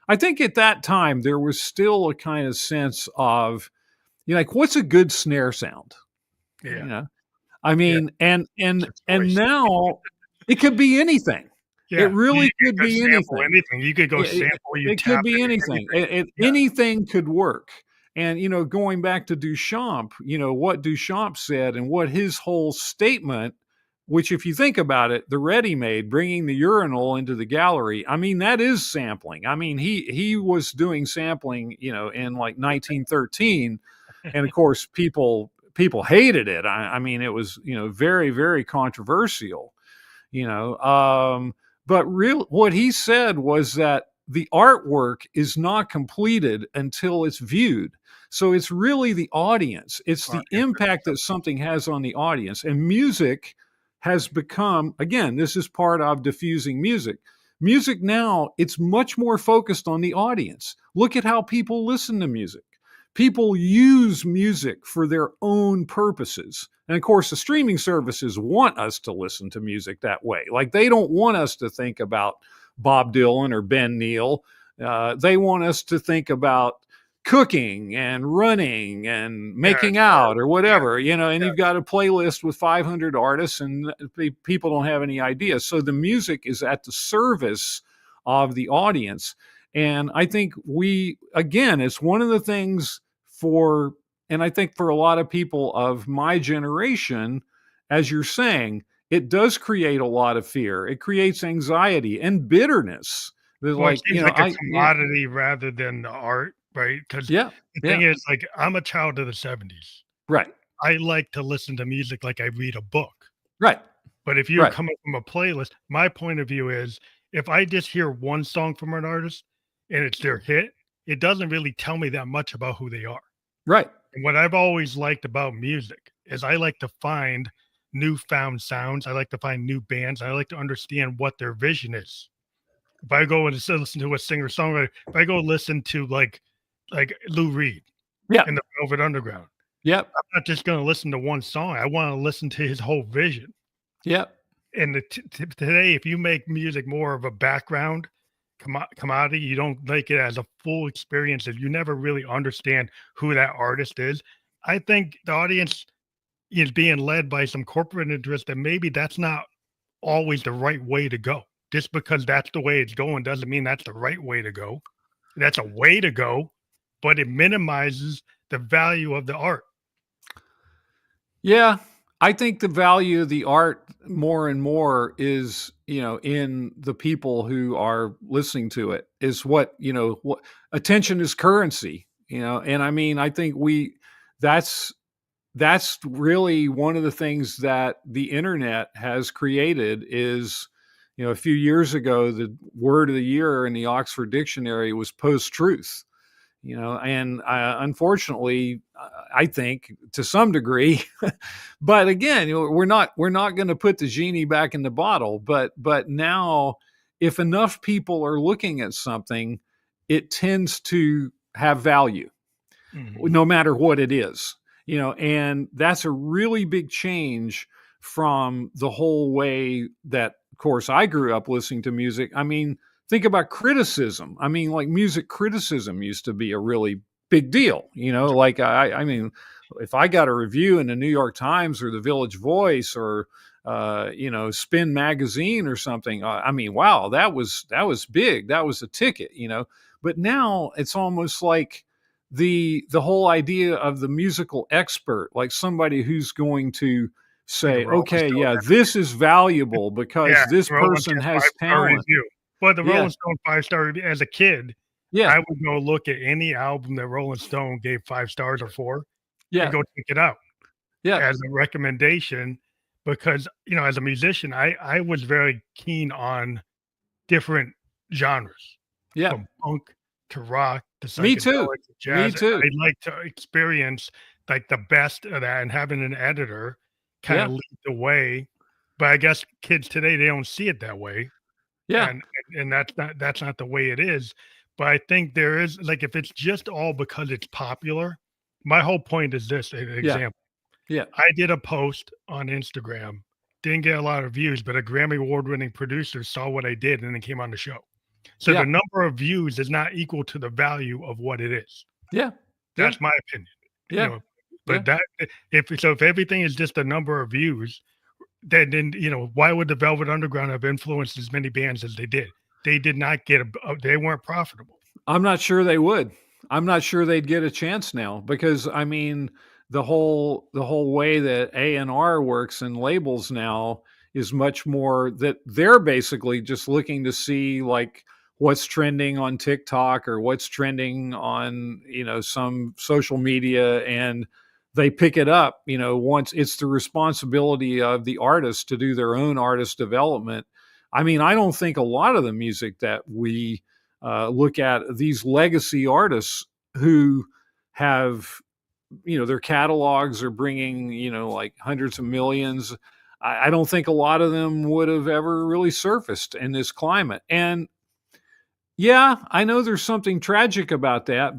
I think at that time there was still a kind of sense of, like, what's a good snare sound? yeah, I mean, yeah, and now it could be anything. yeah. It really You could could be sample anything. anything. You could go It, it, sample. You it could tap be into anything. anything. Yeah, Anything could work. And, going back to Duchamp, what Duchamp said and what his whole statement, which if you think about it, the ready-made, bringing the urinal into the gallery, I mean, that is sampling. I mean, he was doing sampling, in like 1913. And of course, people hated it. I mean, it was, very, very controversial, but what he said was that the artwork is not completed until it's viewed. So it's really the audience. It's the impact that something has on the audience. And music has become, again, this is part of diffusing music. Music now, it's much more focused on the audience. Look at how people listen to music. People use music for their own purposes. And of course, the streaming services want us to listen to music that way. Like, they don't want us to think about Bob Dylan or Ben Neill. They want us to think about cooking and running and making Yeah, out or yeah, whatever, and yeah. you've got a playlist with 500 artists and people don't have any idea. So the music is at the service of the audience. And I think again, it's one of the things and I think for a lot of people of my generation, as you're saying, it does create a lot of fear. It creates anxiety and bitterness. There's Well, it like, seems like a commodity rather than the art, right? Because yeah, the thing yeah, is, like, I'm a child of the '70s. right, I like to listen to music like I read a book. right, But if you're right, coming from a playlist, my point of view is if I just hear one song from an artist and it's their hit, it doesn't really tell me that much about who they are. right. And what I've always liked about music is I like to find newfound sounds. I like to find new bands. I like to understand what their vision is. If I go and listen to a singer songwriter, if I go listen to like Lou Reed Yeah, and the Velvet Underground, yep, I'm not just going to listen to one song. I want to listen to his whole vision. yep. And today, if you make music more of a background commodity, you don't like it as a full experience. If you never really understand who that artist is, I think the audience is being led by some corporate interest, and maybe that's not always the right way to go. Just because that's the way it's going doesn't mean that's the right way to go. That's a way to go, but it minimizes the value of the art. Yeah, I think the value of the art more and more is, in the people who are listening to it is what attention is currency, and I mean, I think that's that's really one of the things that the internet has created is, a few years ago, the word of the year in the Oxford Dictionary was post-truth, and unfortunately, I think to some degree, but again, we're not going to put the genie back in the bottle. But now, if enough people are looking at something, it tends to have value, Mhm. no matter what it is, and that's a really big change from the whole way that, of course, I grew up listening to music. I mean, think about criticism. I mean, like music criticism used to be a really big deal, like I mean, if I got a review in the New York Times or the Village Voice or Spin Magazine or something, I mean, wow, that was big. That was a ticket, but now it's almost like the whole idea of the musical expert, like somebody who's going to Like a say, Rolling okay, Stone. yeah, this is valuable Yeah, because this Rolling person Stone has five-star talent. review. But the Yeah, Rolling Stone five-star review as a kid, yeah, I would go look at any album that Rolling Stone gave 5 stars or 4 and yeah, go check it out yeah, as a recommendation because, as a musician, I was very keen on different genres, yeah. from punk to rock to Me too. psychedelic to Me jazz. too. I like to experience, like, the best of that, and having an editor kinda Yeah, lead the way, but I guess kids today, they don't see it that way, yeah, and that's not the way it is, but I think there is like, if it's just all because it's popular, my whole point is this, an yeah, example. yeah, I did a post on Instagram, didn't get a lot of views, but a Grammy award-winning producer saw what I did and then came on the show. So the yeah, number of views is not equal to the value of what it is. yeah, yeah, That's my opinion, you yeah, know, yeah. but if everything is just a number of views, then, why would the Velvet Underground have influenced as many bands as they did? They did not get they weren't profitable. I'm not sure they would. I'm not sure they'd get a chance now because I mean the whole way that A&R works and labels now is much more that they're basically just looking to see like what's trending on TikTok or what's trending on, some social media, and they pick it up, once it's the responsibility of the artist to do their own artist development. I mean, I don't think a lot of the music that we look at these legacy artists who have, their catalogs are bringing, like hundreds of millions. I don't think a lot of them would have ever really surfaced in this climate. And yeah, I know there's something tragic about that,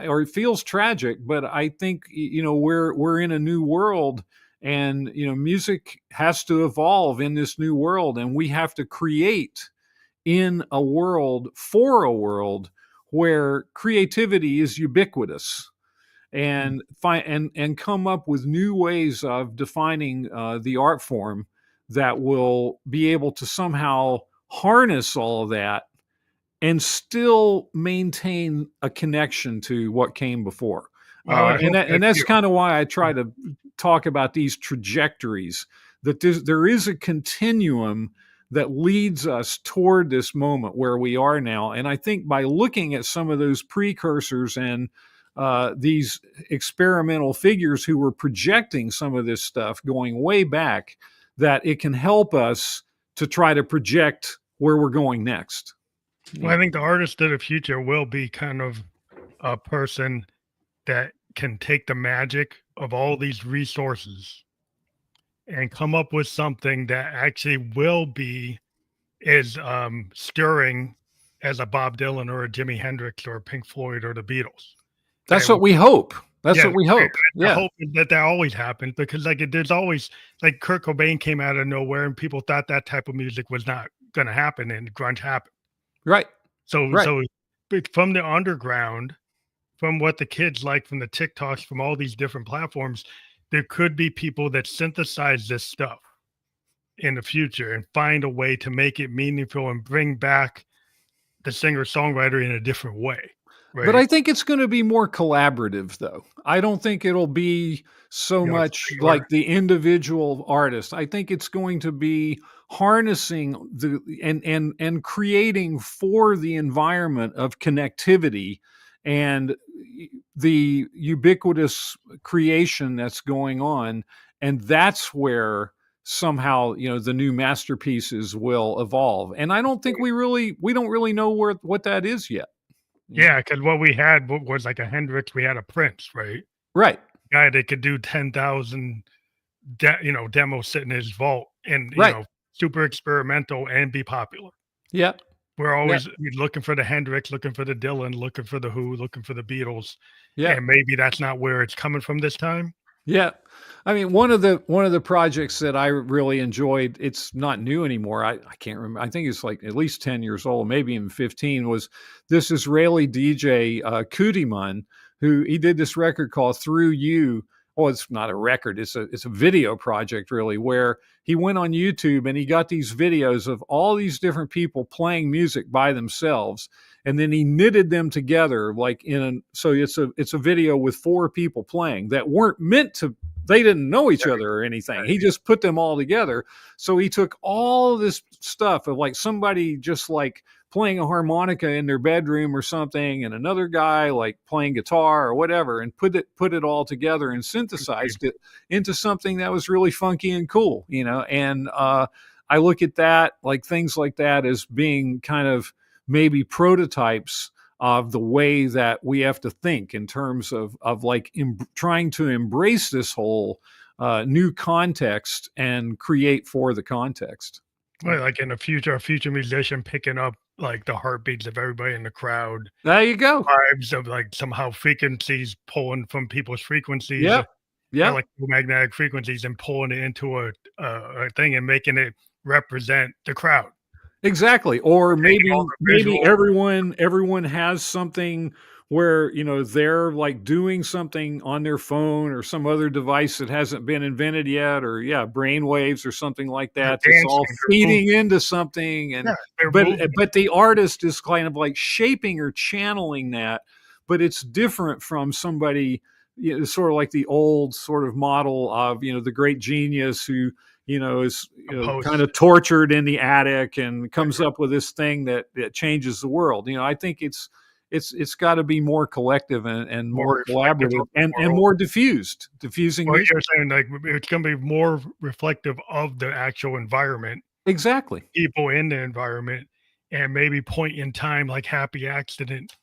or it feels tragic, but I think, we're in a new world, and, music has to evolve in this new world, and we have to create in a world for a world where creativity is ubiquitous, and come up with new ways of defining the art form that will be able to somehow harness all of that and still maintain a connection to what came before. Well, I would hope that And that's too. kind of why I try to talk about these trajectories, that there is a continuum that leads us toward this moment where we are now. And I think by looking at some of those precursors and these experimental figures who were projecting some of this stuff going way back, that it can help us to try to project where we're going next. Well, I think the artist of the future will be kind of a person that can take the magic of all these resources and come up with something that actually will be as stirring as a Bob Dylan or a Jimi Hendrix or a Pink Floyd or the Beatles. That's That what we hope. That's Yeah, what we hope. I Yeah. hope that always happens because there's always like Kurt Cobain came out of nowhere and people thought that type of music was not going to happen and grunge happened. Right. So Right. but from the underground, from what the kids like, from the TikToks, from all these different platforms, there could be people that synthesize this stuff in the future and find a way to make it meaningful and bring back the singer-songwriter in a different way, But right? I think it's going to be more collaborative, though. I don't think it'll be so You know, it's much singular. like the individual artist. I think it's going to be harnessing the and creating for the environment of connectivity and the ubiquitous creation that's going on, and that's where somehow the new masterpieces will evolve. And I don't think we don't really know what that is yet. Yeah, because what we had was like a Hendrix, we had a Prince, right? Right. Guy that could do 10,000 demos sit in his vault and, Right. super experimental and be popular. Yeah. We're Yeah. always looking for the Hendrix, looking for the Dylan, looking for the Who, looking for the Beatles, Yeah. and maybe that's not where it's coming from this time. Yeah. I mean, one of the projects that I really enjoyed, it's not new anymore. I can't remember. I think it's like at least 10 years old, maybe even 15, was this Israeli DJ, Kudiman, who he did this record called Through You. Oh, it's not a record. It's a video project, really, where he went on YouTube and he got these videos of all these different people playing music by themselves, and then he knitted them together like so it's a video with 4 people playing that weren't meant to. They didn't know each other or anything. He just put them all together. So he took all this stuff of like somebody just like playing a harmonica in their bedroom or something, and another guy like playing guitar or whatever, and put it all together and synthesized it into something that was really funky and cool, And I look at that, like things like that, as being kind of maybe prototypes of the way that we have to think in terms of like trying to embrace this whole new context and create for the context. Well, like in the future, a future musician picking up like the heartbeats of everybody in the crowd, There you go. vibes of like somehow frequencies pulling from people's frequencies, Yeah. Yeah. electromagnetic frequencies, and pulling it into a thing and making it represent the crowd. Exactly. Or maybe all the visual- everyone has something where they're like doing something on their phone or some other device that hasn't been invented yet, or brain waves or something like that. It's all feeding into something, and but the artist is kind of like shaping or channeling that, but it's different from somebody, sort of like the old sort of model of the great genius who is kind of tortured in the attic and comes up with this thing that changes the world. I think it's got to be more collective and more collaborative and more diffusing. Well, you're saying like it's going to be more reflective of the actual environment. Exactly. People in the environment, and maybe point in time, like Happy Accident,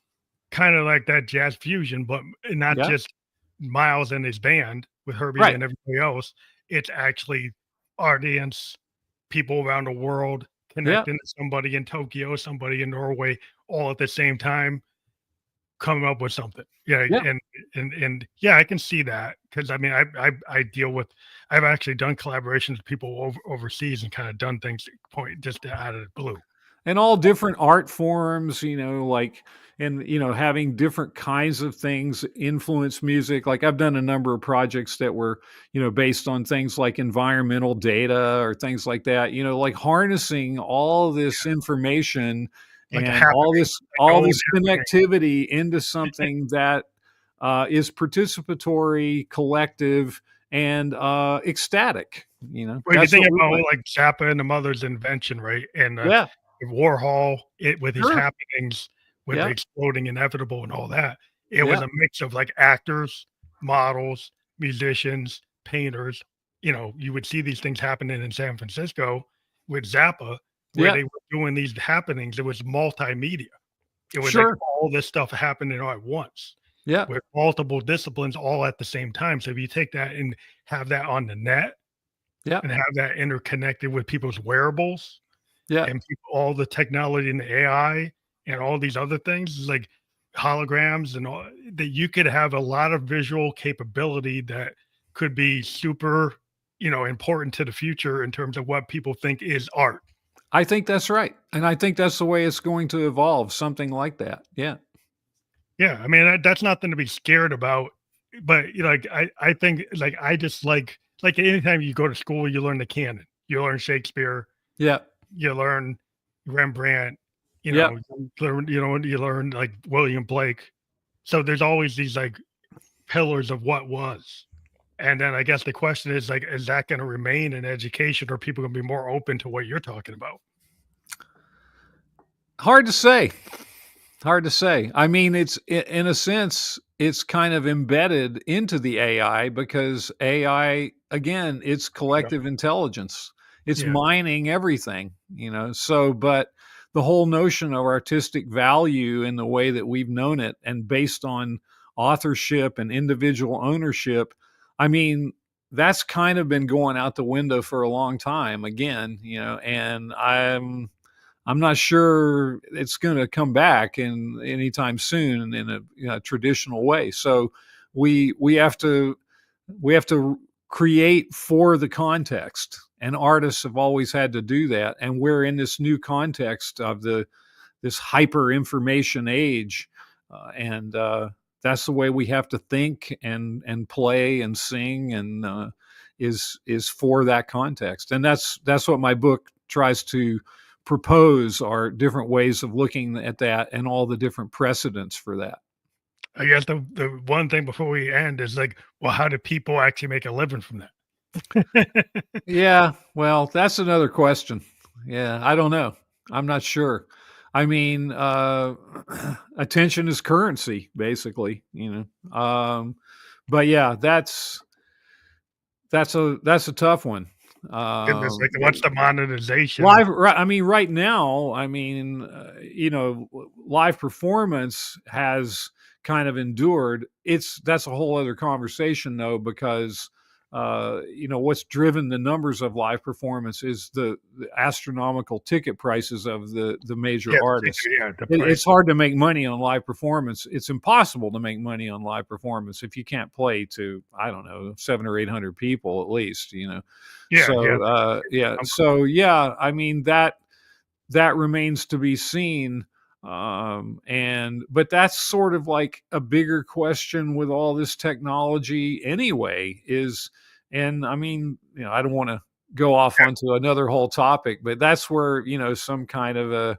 kind of like that jazz fusion, but not just Miles and his band with Herbie and everybody else. It's actually audience, people around the world connecting to somebody in Tokyo, somebody in Norway, all at the same time, coming up with something. And I can see that, because I mean I deal with, I've actually done collaborations with people overseas and kind of done things point just out of the blue. and all different art forms, like, and, having different kinds of things influence music. Like I've done a number of projects that were, based on things like environmental data or things like that, like harnessing all this information like a and all happening, this, like all own this connectivity into something that is participatory, collective, and ecstatic. Well, you That's think what we about like. like Zappa and the Mother's Invention, right? And Yeah, Warhol, it with his sure. happenings, with the Yeah, exploding inevitable and all that. It was yeah, a mix of like actors, models, musicians, painters. You would see these things happening in San Francisco with Zappa, where yeah, they were doing these happenings. It was multimedia. It was like sure. all this stuff happening all at once Yeah, with multiple disciplines all at the same time. So if you take that and have that on the net yeah, and have that interconnected with people's wearables yeah. and people, all the technology and the AI and all these other things like holograms and all that, you could have a lot of visual capability that could be super, important to the future in terms of what people think is art. I think that's right, and I think that's the way it's going to evolve, something like that. Yeah, Yeah, I mean that's nothing to be scared about. But like I think like I just like anytime you go to school, you learn the canon, you learn Shakespeare, yeah, you learn Rembrandt, yeah. you learn like William Blake. So there's always these like pillars of what was. And then I guess the question is like, is that going to remain in education, or are people going to be more open to what you're talking about? Hard to say. Hard to say. I mean, it's in a sense, it's kind of embedded into the AI because AI, again, it's Yeah, collective intelligence. It's yeah, mining everything, So, but the whole notion of artistic value in the way that we've known it and based on authorship and individual ownership, I mean, that's kind of been going out the window for a long time again, and I'm not sure it's going to come back in anytime soon in a traditional way. So we have to create for the context, and artists have always had to do that. And we're in this new context of this hyper information age, and that's the way we have to think and play and sing and is for that context. And that's what my book tries to propose, are different ways of looking at that and all the different precedents for that. I guess the one thing before we end is like, well, how do people actually make a living from that? Yeah, well, that's another question. Yeah, I don't know. I'm not sure. I mean, attention is currency, basically. But yeah, that's a tough one. Goodness, like, what's the monetization? Live, right, I mean, right now, I mean, live performance has kind of endured. That's a whole other conversation, though, because what's driven the numbers of live performance is the astronomical ticket prices of the major Yeah, artists. the It's price. hard to make money on live performance. It's impossible to make money on live performance if you can't play to, I don't know, 700 or 800 people at least. Yeah, yeah. Yeah. So yeah, I mean that remains to be seen. But that's sort of like a bigger question with all this technology anyway. And I mean, I don't want to go off onto another whole topic, but that's where some kind of a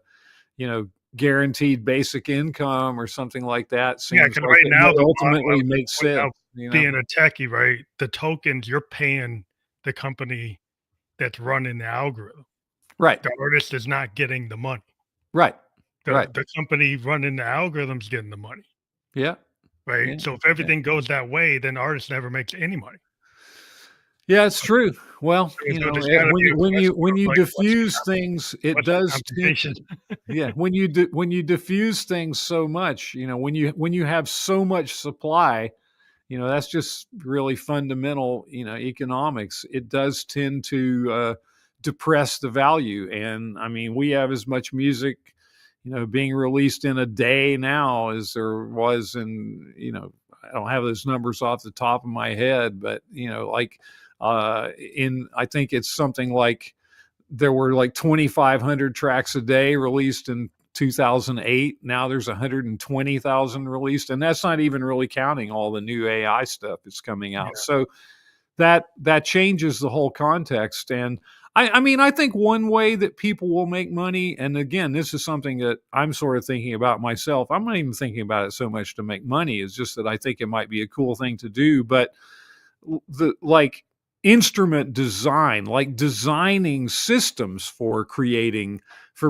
guaranteed basic income or something like that Yeah, seems because like right it now may the model I ultimately was just make pointing sense. out, being a techie, right? The tokens you're paying the company that's running the algorithm. Right, The artist is not getting the money. right, right. The company running the algorithm's getting the money, Yeah, right? yeah. So if Yeah. everything goes that way, then the artist never makes any money. Yeah, it's true. Well, So there's gotta be a question when of you like, diffuse things, it what's the does. compensation? Yeah, when you diffuse things so much, when you have so much supply, that's just really fundamental, economics. It does tend to depress the value. And I mean, we have as much music, being released in a day now as there was in, I don't have those numbers off the top of my head, but like in I think it's something like there were like 2,500 tracks a day released in 2008. Now there's 120,000 released, and that's not even really counting all the new AI stuff that's coming out. Yeah. So that changes the whole context. And I mean, I think one way that people will make money, and again, this is something that I'm sort of thinking about myself. I'm not even thinking about it so much to make money. It's just that I think it might be a cool thing to do. But the like instrument design, like designing systems for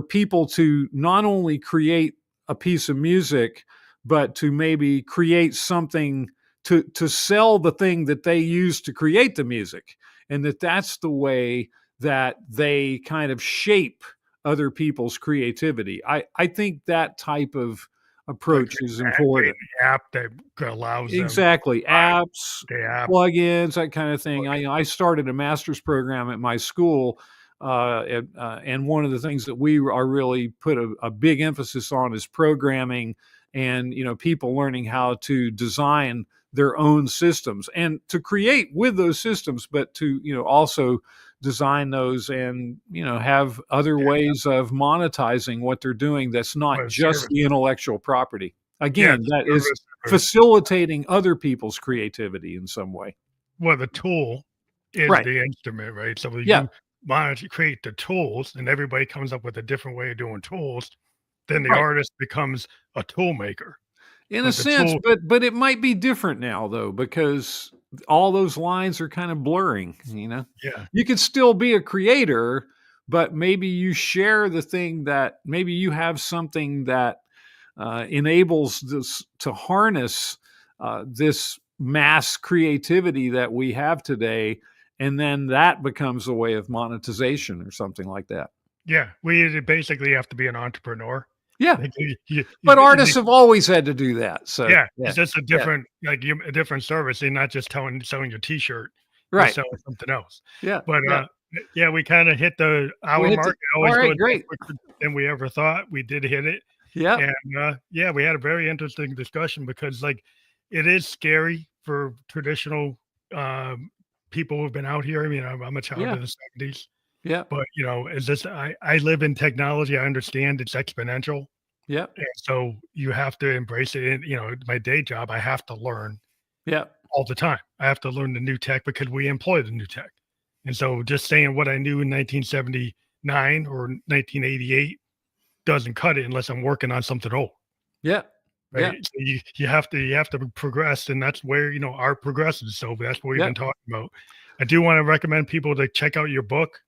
people to not only create a piece of music, but to maybe create something to sell the thing that they use to create the music, and that's the way that they kind of shape other people's creativity. I think that type of approach is important. An app that allows them Exactly. Apps, the app. plugins, that kind of thing. I started a master's program at my school, and one of the things that we are really put a big emphasis on is programming, and people learning how to design their own systems and to create with those systems, but to also design those and have other ways of monetizing what they're doing. That's not just the intellectual property. Again, that is facilitating other people's creativity in some way. Well, the tool is Right. the instrument, right? So Yeah. you want to create the tools, and everybody comes up with a different way of doing tools. Then the Right. artist becomes a tool maker. In But a the sense, tool- but it might be different now though, because all those lines are kind of blurring. Yeah, You could still be a creator, but maybe you share the thing that maybe you have something that enables this to harness this mass creativity that we have today, and then that becomes a way of monetization or something like that. yeah. We basically have to be an entrepreneur. Yeah, Like but artists have always had to do that. So yeah, yeah, it's just a yeah, different, a different service. You're not just selling your T-shirt. You're right. selling something else. Yeah, But yeah. yeah, we kind of hit the We hour hit mark. It all always right, goes great. quicker than we ever thought. We did hit it. Yeah, And yeah, we had a very interesting discussion because like it is scary for traditional people who've been out here. I mean, I'm a child yeah, of the 70s, yeah, but is this I live in technology. I understand it's exponential. yeah, And so you have to embrace it. And my day job, I have to learn yeah, all the time. I have to learn the new tech because we employ the new tech. And so just saying what I knew in 1979 or 1988 doesn't cut it unless I'm working on something old. yeah, yeah, Right. So you have to progress, and that's where art progresses. So that's what we've yeah. been talking about. I do want to recommend people to check out your book.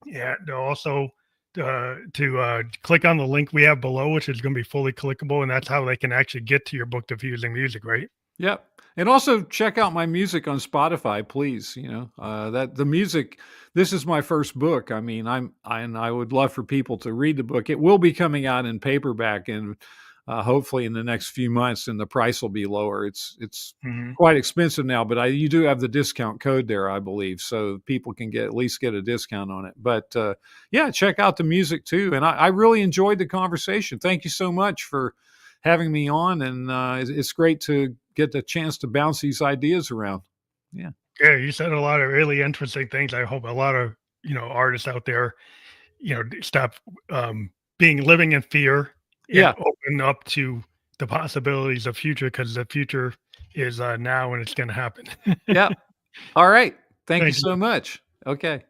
Yeah, and also to click on the link we have below, which is going to be fully clickable, and that's how they can actually get to your book, Diffusing Music. Right? Yep. And also check out my music on Spotify, please. That the music. This is my first book. I mean, I would love for people to read the book. It will be coming out in paperback, and hopefully in the next few months, and the price will be lower. It's Mhm. quite expensive now, but you do have the discount code there, I believe, so people can at least get a discount on it. But yeah, check out the music too. And I really enjoyed the conversation. Thank you so much for having me on, and it's great to get the chance to bounce these ideas around. Yeah. Yeah, you said a lot of really interesting things. I hope a lot of artists out there, stop living in fear and Yeah. open up to the possibilities of future because the future is now and it's going to happen. Yeah. All right. Thank you Thank you. so much. Okay.